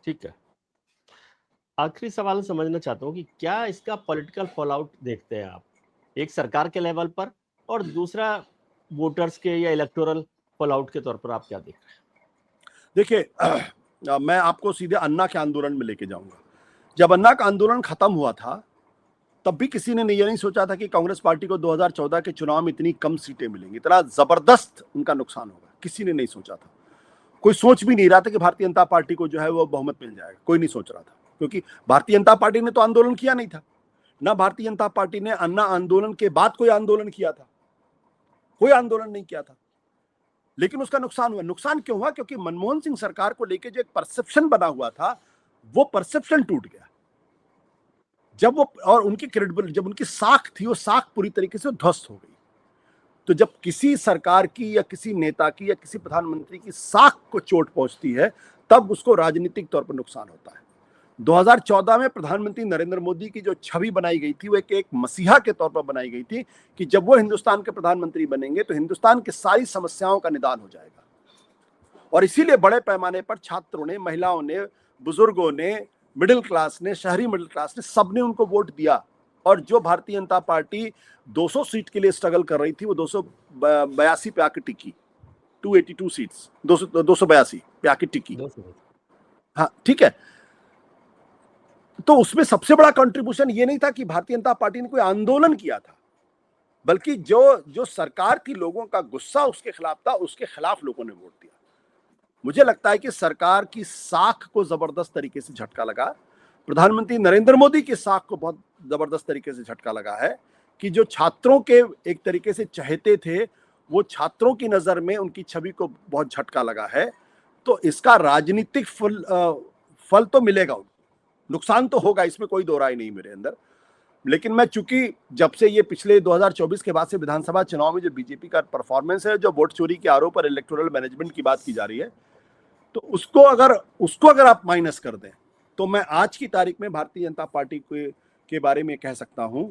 ठीक है, आखिरी सवाल समझना चाहता हूँ कि क्या इसका पॉलिटिकल फॉलआउट देखते हैं आप, एक सरकार के लेवल पर, और दूसरा वोटर्स के या इलेक्टोरल फॉलआउट के तौर पर आप क्या देख रहे हैं? देखिए, मैं आपको सीधे अन्ना के आंदोलन में लेके जाऊंगा। जब अन्ना का आंदोलन खत्म हुआ था तब भी किसी ने ये नहीं सोचा था कि कांग्रेस पार्टी को 2014 के चुनाव में इतनी कम सीटें मिलेंगी, इतना जबरदस्त उनका नुकसान होगा, किसी ने नहीं सोचा था। कोई सोच भी नहीं रहा था कि भारतीय जनता पार्टी को जो है वो बहुमत मिल जाएगा, कोई नहीं सोच रहा था, क्योंकि भारतीय जनता पार्टी ने तो आंदोलन किया नहीं था। ना भारतीय जनता पार्टी ने अन्ना आंदोलन के बाद कोई आंदोलन किया था, कोई आंदोलन नहीं किया था। लेकिन उसका नुकसान हुआ। नुकसान क्यों हुआ? क्योंकि मनमोहन सिंह सरकार को लेकर जो एक परसेप्शन बना हुआ था, वो परसेप्शन टूट गया। जब वो, और उनकी क्रेडिबिलिटी, जब उनकी साख थी, वो साख पूरी तरीके से ध्वस्त हो गई। तो जब किसी सरकार की या किसी नेता की या किसी प्रधानमंत्री की साख को चोट पहुंचती है, तब उसको राजनीतिक तौर पर नुकसान होता है। 2014 में प्रधानमंत्री नरेंद्र मोदी की जो छवि बनाई गई थी, वो एक मसीहा के तौर पर बनाई गई थी कि जब वो हिंदुस्तान के प्रधानमंत्री बनेंगे तो हिंदुस्तान की सारी समस्याओं का निदान हो जाएगा। और इसीलिए बड़े पैमाने पर छात्रों ने, महिलाओं ने, बुजुर्गों ने, मिडिल क्लास ने, शहरी मिडिल क्लास ने, सबने उनको वोट दिया। और जो भारतीय जनता पार्टी 200 सीट के लिए स्ट्रगल कर रही थी, वो 282 पे आके टिकी। 282 सीट्स, 282 पे आके टिकी। हाँ, ठीक है। तो उसमें सबसे बड़ा कंट्रीब्यूशन ये नहीं था कि भारतीय जनता पार्टी ने कोई आंदोलन किया था, बल्कि जो सरकार की लोगों का गुस्सा उसके खिलाफ था, उसके खिलाफ लोगों ने वोट दिया। मुझे लगता है कि सरकार की साख को जबरदस्त तरीके से झटका लगा, प्रधानमंत्री नरेंद्र मोदी की साख को बहुत जबरदस्त तरीके से झटका लगा है कि जो छात्रों के एक तरीके से चहेते थे, वो छात्रों की नजर में उनकी छवि को बहुत झटका लगा है। तो इसका राजनीतिक फल तो मिलेगा, नुकसान तो होगा, इसमें कोई दो राय नहीं मेरे अंदर। लेकिन मैं, चूंकि जब से ये पिछले 2024 के बाद से विधानसभा चुनाव में जो बीजेपी का परफॉर्मेंस है, जो वोट चोरी के आरोप पर इलेक्टोरल मैनेजमेंट की बात की जा रही है, तो उसको अगर आप माइनस कर दें, तो मैं आज की तारीख में भारतीय जनता पार्टी के बारे में कह सकता हूं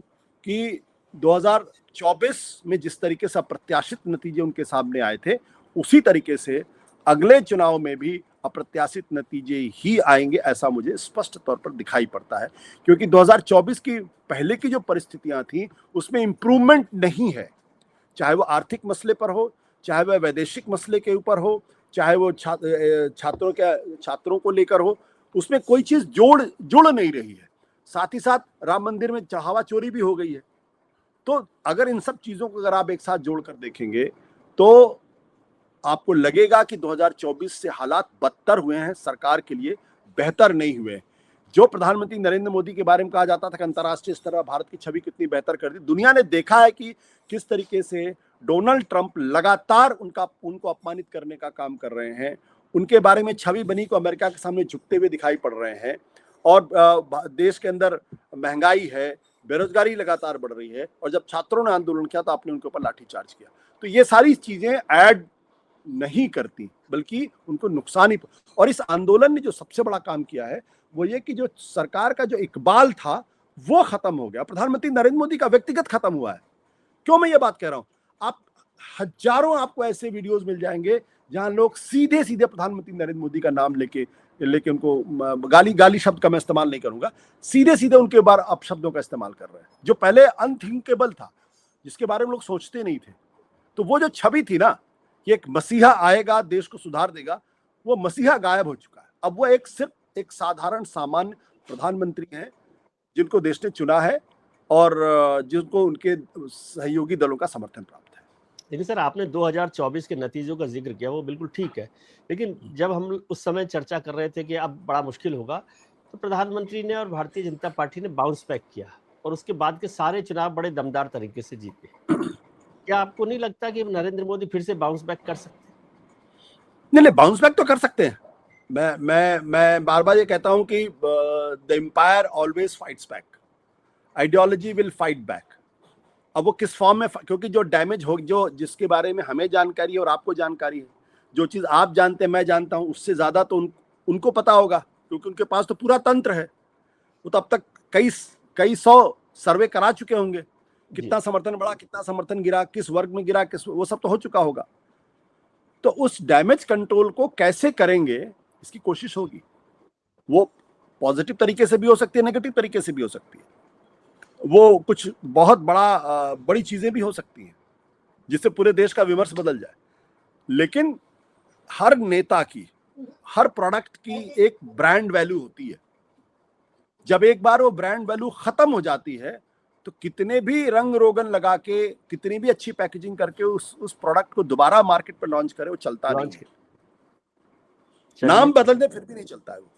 कि 2024 में जिस तरीके से अप्रत्याशित नतीजे उनके सामने आए थे, उसी तरीके से अगले चुनाव में भी अप्रत्याशित नतीजे ही आएंगे, ऐसा मुझे स्पष्ट तौर पर दिखाई पड़ता है। क्योंकि 2024 की पहले की जो परिस्थितियां थी उसमें इंप्रूवमेंट नहीं है, चाहे वो आर्थिक मसले पर हो, चाहे वह वैदेशिक मसले के ऊपर हो, चाहे वो छात्रों को लेकर हो, उसमें कोई चीज जुड़ नहीं रही है। साथ ही साथ राम मंदिर में हवा चोरी भी हो गई है। तो अगर इन सब चीजों को अगर आप एक साथ जोड़कर देखेंगे तो आपको लगेगा कि 2024 से हालात बदतर हुए हैं, सरकार के लिए बेहतर नहीं हुए। जो प्रधानमंत्री नरेंद्र मोदी के बारे में कहा जाता था कि अंतर्राष्ट्रीय स्तर पर भारत की छवि कितनी बेहतर कर दी, दुनिया ने देखा है कि किस तरीके से डोनाल्ड ट्रंप लगातार उनको अपमानित करने का काम कर रहे हैं। उनके बारे में छवि बनी को अमेरिका के सामने झुकते हुए दिखाई पड़ रहे हैं। और देश के अंदर महंगाई है, बेरोजगारी लगातार बढ़ रही है, और जब छात्रों ने आंदोलन किया तो आपने उनके ऊपर लाठीचार्ज किया। तो ये सारी चीजें ऐड नहीं करती बल्कि उनको नुकसान ही। और इस आंदोलन ने जो सबसे बड़ा काम किया है वो ये कि जो सरकार का जो इकबाल था वो खत्म हो गया, प्रधानमंत्री नरेंद्र मोदी का व्यक्तिगत खत्म हुआ है। क्यों मैं ये बात कह रहा हूं? आप हजारों आपको ऐसे वीडियोस मिल जाएंगे जहां लोग सीधे सीधे प्रधानमंत्री नरेंद्र मोदी का नाम लेके उनको गाली शब्द का मैं इस्तेमाल नहीं करूंगा, सीधे सीधे उनके बारे अपशब्दों का इस्तेमाल कर रहे हैं, जो पहले अनथिंकेबल था, जिसके बारे में लोग सोचते नहीं थे। तो वो जो छवि थी ना कि एक मसीहा आएगा देश को सुधार देगा, वो मसीहा गायब हो चुका है। अब वो सिर्फ एक साधारण सामान्य प्रधानमंत्री हैं जिनको देश ने चुना है और जिनको उनके सहयोगी दलों का समर्थन प्राप्त है। देखिए सर, आपने 2024 के नतीजों का जिक्र किया, वो बिल्कुल ठीक है, लेकिन जब हम उस समय चर्चा कर रहे थे कि अब बड़ा मुश्किल होगा, तो प्रधानमंत्री ने और भारतीय जनता पार्टी ने बाउंस बैक किया और उसके बाद के सारे चुनाव बड़े दमदार तरीके से जीते। क्या आपको नहीं लगता कि नरेंद्र मोदी फिर से बाउंस बैक कर सकते हैं? नहीं, बाउंस बैक तो कर सकते हैं। मैं बार बार ये कहता हूं कि the empire always fights back, ideology will fight back. अब वो किस फॉर्म में, क्योंकि जो डैमेज हो, जो जिसके बारे में हमें जानकारी है और आपको जानकारी है, जो चीज आप जानते हैं मैं जानता हूं, उससे ज्यादा तो उनको पता होगा, क्योंकि उनके पास तो पूरा तंत्र है। वो तो अब तक कई सौ सर्वे करा चुके होंगे, कितना समर्थन बढ़ा, कितना समर्थन गिरा, किस वर्ग में गिरा, वो सब तो हो चुका होगा। तो उस डैमेज कंट्रोल को कैसे करेंगे इसकी कोशिश होगी। वो पॉजिटिव तरीके से भी हो सकती है, नेगेटिव तरीके से भी हो सकती है। वो कुछ बहुत बड़ी चीजें भी हो सकती हैं जिससे पूरे देश का विमर्श बदल जाए। लेकिन हर नेता की, हर प्रोडक्ट की एक ब्रांड वैल्यू होती है। जब एक बार वो ब्रांड वैल्यू खत्म हो जाती है तो कितने भी रंग रोगन लगा के, कितनी भी अच्छी पैकेजिंग करके उस प्रोडक्ट को दोबारा मार्केट पर लॉन्च करे, वो चलता नहीं है। नाम बदल दे फिर भी नहीं चलता है वो।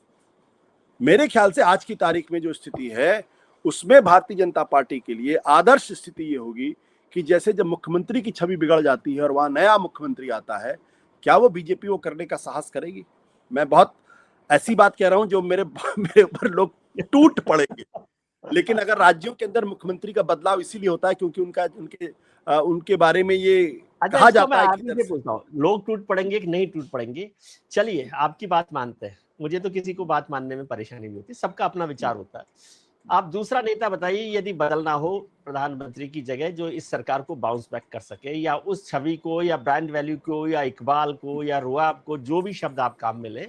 मेरे ख्याल से आज की तारीख में जो स्थिति है उसमें भारतीय जनता पार्टी के लिए आदर्श स्थिति ये होगी कि जैसे जब मुख्यमंत्री की छवि बिगड़ जाती है और वहां नया मुख्यमंत्री आता है, क्या वो बीजेपी वो करने का साहस करेगी? मैं बहुत ऐसी बात कह रहा हूं जो मेरे ऊपर लोग टूट पड़ेंगे। लेकिन अगर राज्यों के अंदर मुख्यमंत्री का बदलाव इसीलिए होता है क्योंकि उनके बारे में ये कहा जाता है कि लोग टूट पड़ेंगे कि नहीं टूट पड़ेंगे। चलिए, आपकी बात मानते हैं, मुझे तो किसी को बात मानने में परेशानी नहीं होती, सबका अपना विचार होता है। आप दूसरा नेता बताइए, यदि बदलना हो प्रधानमंत्री की जगह, जो इस सरकार को बाउंस बैक कर सके, या उस छवि को, या ब्रांड वैल्यू को, या इकबाल को, या रुआब को, जो भी शब्द आप काम में लें,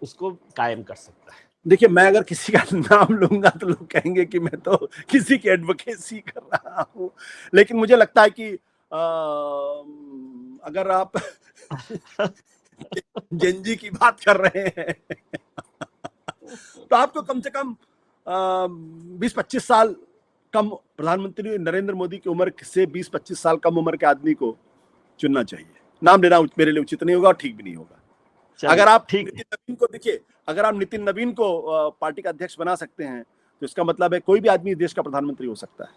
उसको कायम कर सकता है। देखिए, मैं अगर किसी का नाम लूंगा तो लोग कहेंगे कि मैं तो किसी की एडवोकेसी कर रहा हूं, लेकिन मुझे लगता है कि अगर आप जेनजी की बात कर रहे हैं तो आपको कम से कम 20-25 साल कम, प्रधानमंत्री नरेंद्र मोदी की उम्र से 20-25 साल कम उम्र के आदमी को चुनना चाहिए। नाम लेना मेरे लिए उचित नहीं होगा और ठीक भी नहीं होगा। अगर आप नितिन नवीन को देखिए, अगर आप नितिन नवीन को पार्टी का अध्यक्ष बना सकते हैं तो इसका मतलब है कोई भी आदमी देश का प्रधानमंत्री हो सकता है।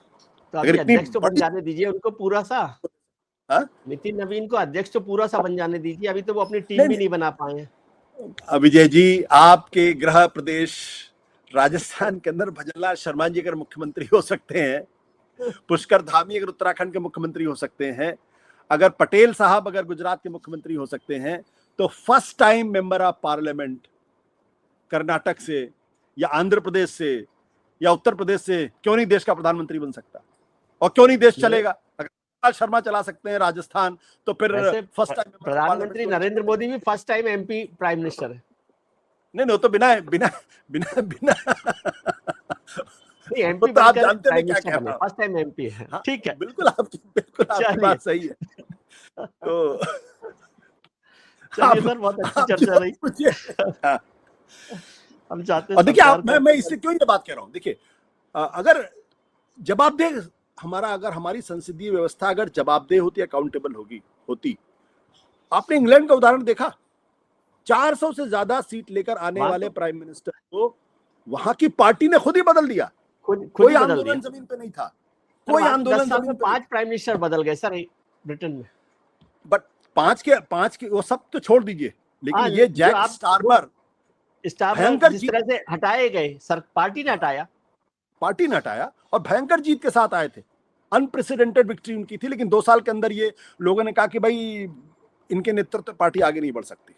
तो अगर अध्यक्ष तो बन जाने दीजिए उनको पूरा सा। नितिन नवीन को अध्यक्ष तो पूरा सा बन जाने दीजिए, अभी तो वो अपनी टीम भी नहीं बना पाए हैं। विजय जी, आपके गृह प्रदेश राजस्थान के अंदर भजनलाल शर्मा जी अगर मुख्यमंत्री हो सकते हैं, पुष्कर धामी अगर उत्तराखंड के मुख्यमंत्री हो सकते हैं, अगर पटेल साहब अगर गुजरात के मुख्यमंत्री हो सकते हैं, तो first time member of parliament Karnataka से या आंध्र प्रदेश से या उत्तर प्रदेश से क्यों नहीं देश का प्रधानमंत्री बन सकता? और क्यों नहीं देश चलेगा? अगर शर्मा चला सकते हैं राजस्थान, तो फिर फर्स्ट टाइम प्रधानमंत्री नरेंद्र मोदी भी first time MP prime minister है। नहीं, तो बिना एमपी तो आप जानते हैं क्या कह रहा हूं, फर्स्ट टाइम एमपी है। ठीक है, बिल्कुल आपकी बात सही है। तो चलिए सर, बहुत अच्छी चर्चा रही। हम चाहते हैं और देखिए सरकार आप, मैं इससे क्यों ये बात कह रहा हूं, देखिए अगर जवाबदेह अगर हमारी संसदीय व्यवस्था अगर जवाबदेह होती, अकाउंटेबल होती, आपने इंग्लैंड का उदाहरण देखा, 400 से ज्यादा सीट लेकर आने वहां वाले तो प्राइम मिनिस्टर को वहां की पार्टी ने खुद ही बदल दिया। खुद कोई ही बदल आंदोलन दिया जमीन पे नहीं था, सर। कोई वहां तो 10 आंदोलन साल जमीन में पे नहीं 5 प्राइम मिनिस्टर बदल गए सर ब्रिटेन में। बट पांच के वो सब तो छोड़ दीजिए, लेकिन हाँ, ये जो जैक आप स्टार्मर स्टार्मर भयंकर जिस जीत, तरह से हटाए गए, सर पार्टी ने हटाया। पार्टी ने हटाया और भयंकर जीत के साथ आए थे, अनप्रेसिडेंटेड विक्ट्री उनकी थी, लेकिन 2 साल के अंदर ये लोगों ने कहा कि भाई इनके नेतृत्व पार्टी आगे नहीं बढ़ सकती।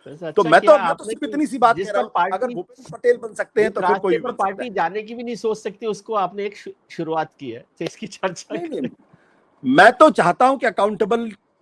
वैसे तो अच्छा मैं किया तो आपने सिर्फ कि इतनी सी बात जिस कह रहा पर हूं, अगर पार्टी, भूपेंद्र पटेल बन सकते हैं जिस तो फिर कोई रास्ते भी पर बन सकता पार्टी है। जाने की भी नहीं सोच सकती, उसको आपने एक शुरुआत की है, तो इसकी चर्चा नहीं करें। मैं तो चाहता हूं कि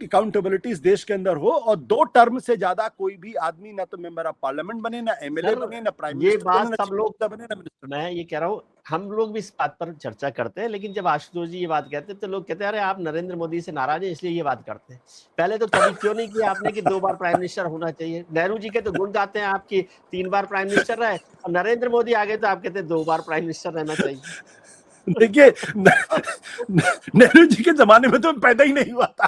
अकाउंटेबिलिटी इस देश के अंदर हो, और 2 टर्म से ज्यादा कोई भी आदमी ना तो मेंबर ऑफ पार्लियामेंट बने, ना एमएलए सर बने, ना प्राइम ये मिनिस्टर बने, बात ना सब चीफ लोग, मिनिस्टर बने, ना मिनिस्टर। मैं ये कह रहा हूँ हम लोग भी इस बात पर चर्चा करते हैं, लेकिन जब आशुतोष जी ये बात कहते हैं तो लोग कहते हैं अरे आप नरेंद्र मोदी से नाराज हैं इसलिए ये बात करते हैं। पहले तो कभी क्यों नहीं किया आपने कि 2 बार प्राइम मिनिस्टर होना चाहिए। नेहरू जी के तो गुण गाते हैं आपकी 3 बार प्राइम मिनिस्टर रहे, और नरेंद्र मोदी आ गए तो आप कहते हैं 2 बार प्राइम मिनिस्टर रहना चाहिए। देखिए नेहरू जी के जमाने में तो पैदा ही नहीं हुआ था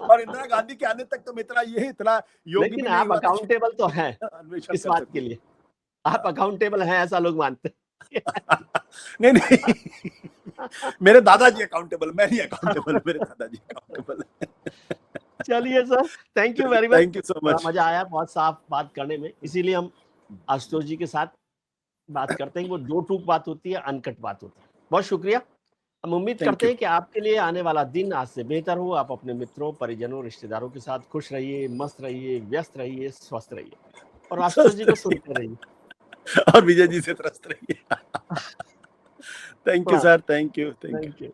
और इंदिरा गांधी के आने तक तो इतना योग्य लेकिन भी नहीं आप हुआ था अकाउंटेबल तो हैं अन्वेषण इस कर बात के सकूं। लिए, आप अकाउंटेबल हैं ऐसा लोग मानते हैं। नहीं नहीं, मेरे दादाजी अकाउंटेबल, मैं नहीं अकाउंटेबल, मेरे दादाजी अकाउंटेबल। चलिए sir, thank you very much. Thank you so बड़ा मच। मजा आया बहुत साफ बात करने में, इसीलिए हम आशुतोष जी के साथ बात करते हैं। वो दो टूक बात होती है, अनकट बात होती है। बहुत शुक्रिया। हम उम्मीद थैंक करते यू। हैं कि आपके लिए आने वाला दिन आज से बेहतर हो। आप अपने मित्रों, परिजनों, रिश्तेदारों के साथ खुश रहिए, मस्त रहिए, व्यस्त रहिए, स्वस्थ रहिए, और आशुतोष जी को सुनते रहिए और विजय जी से त्रस्त रहिए। Thank you sir, thank you. Thank you.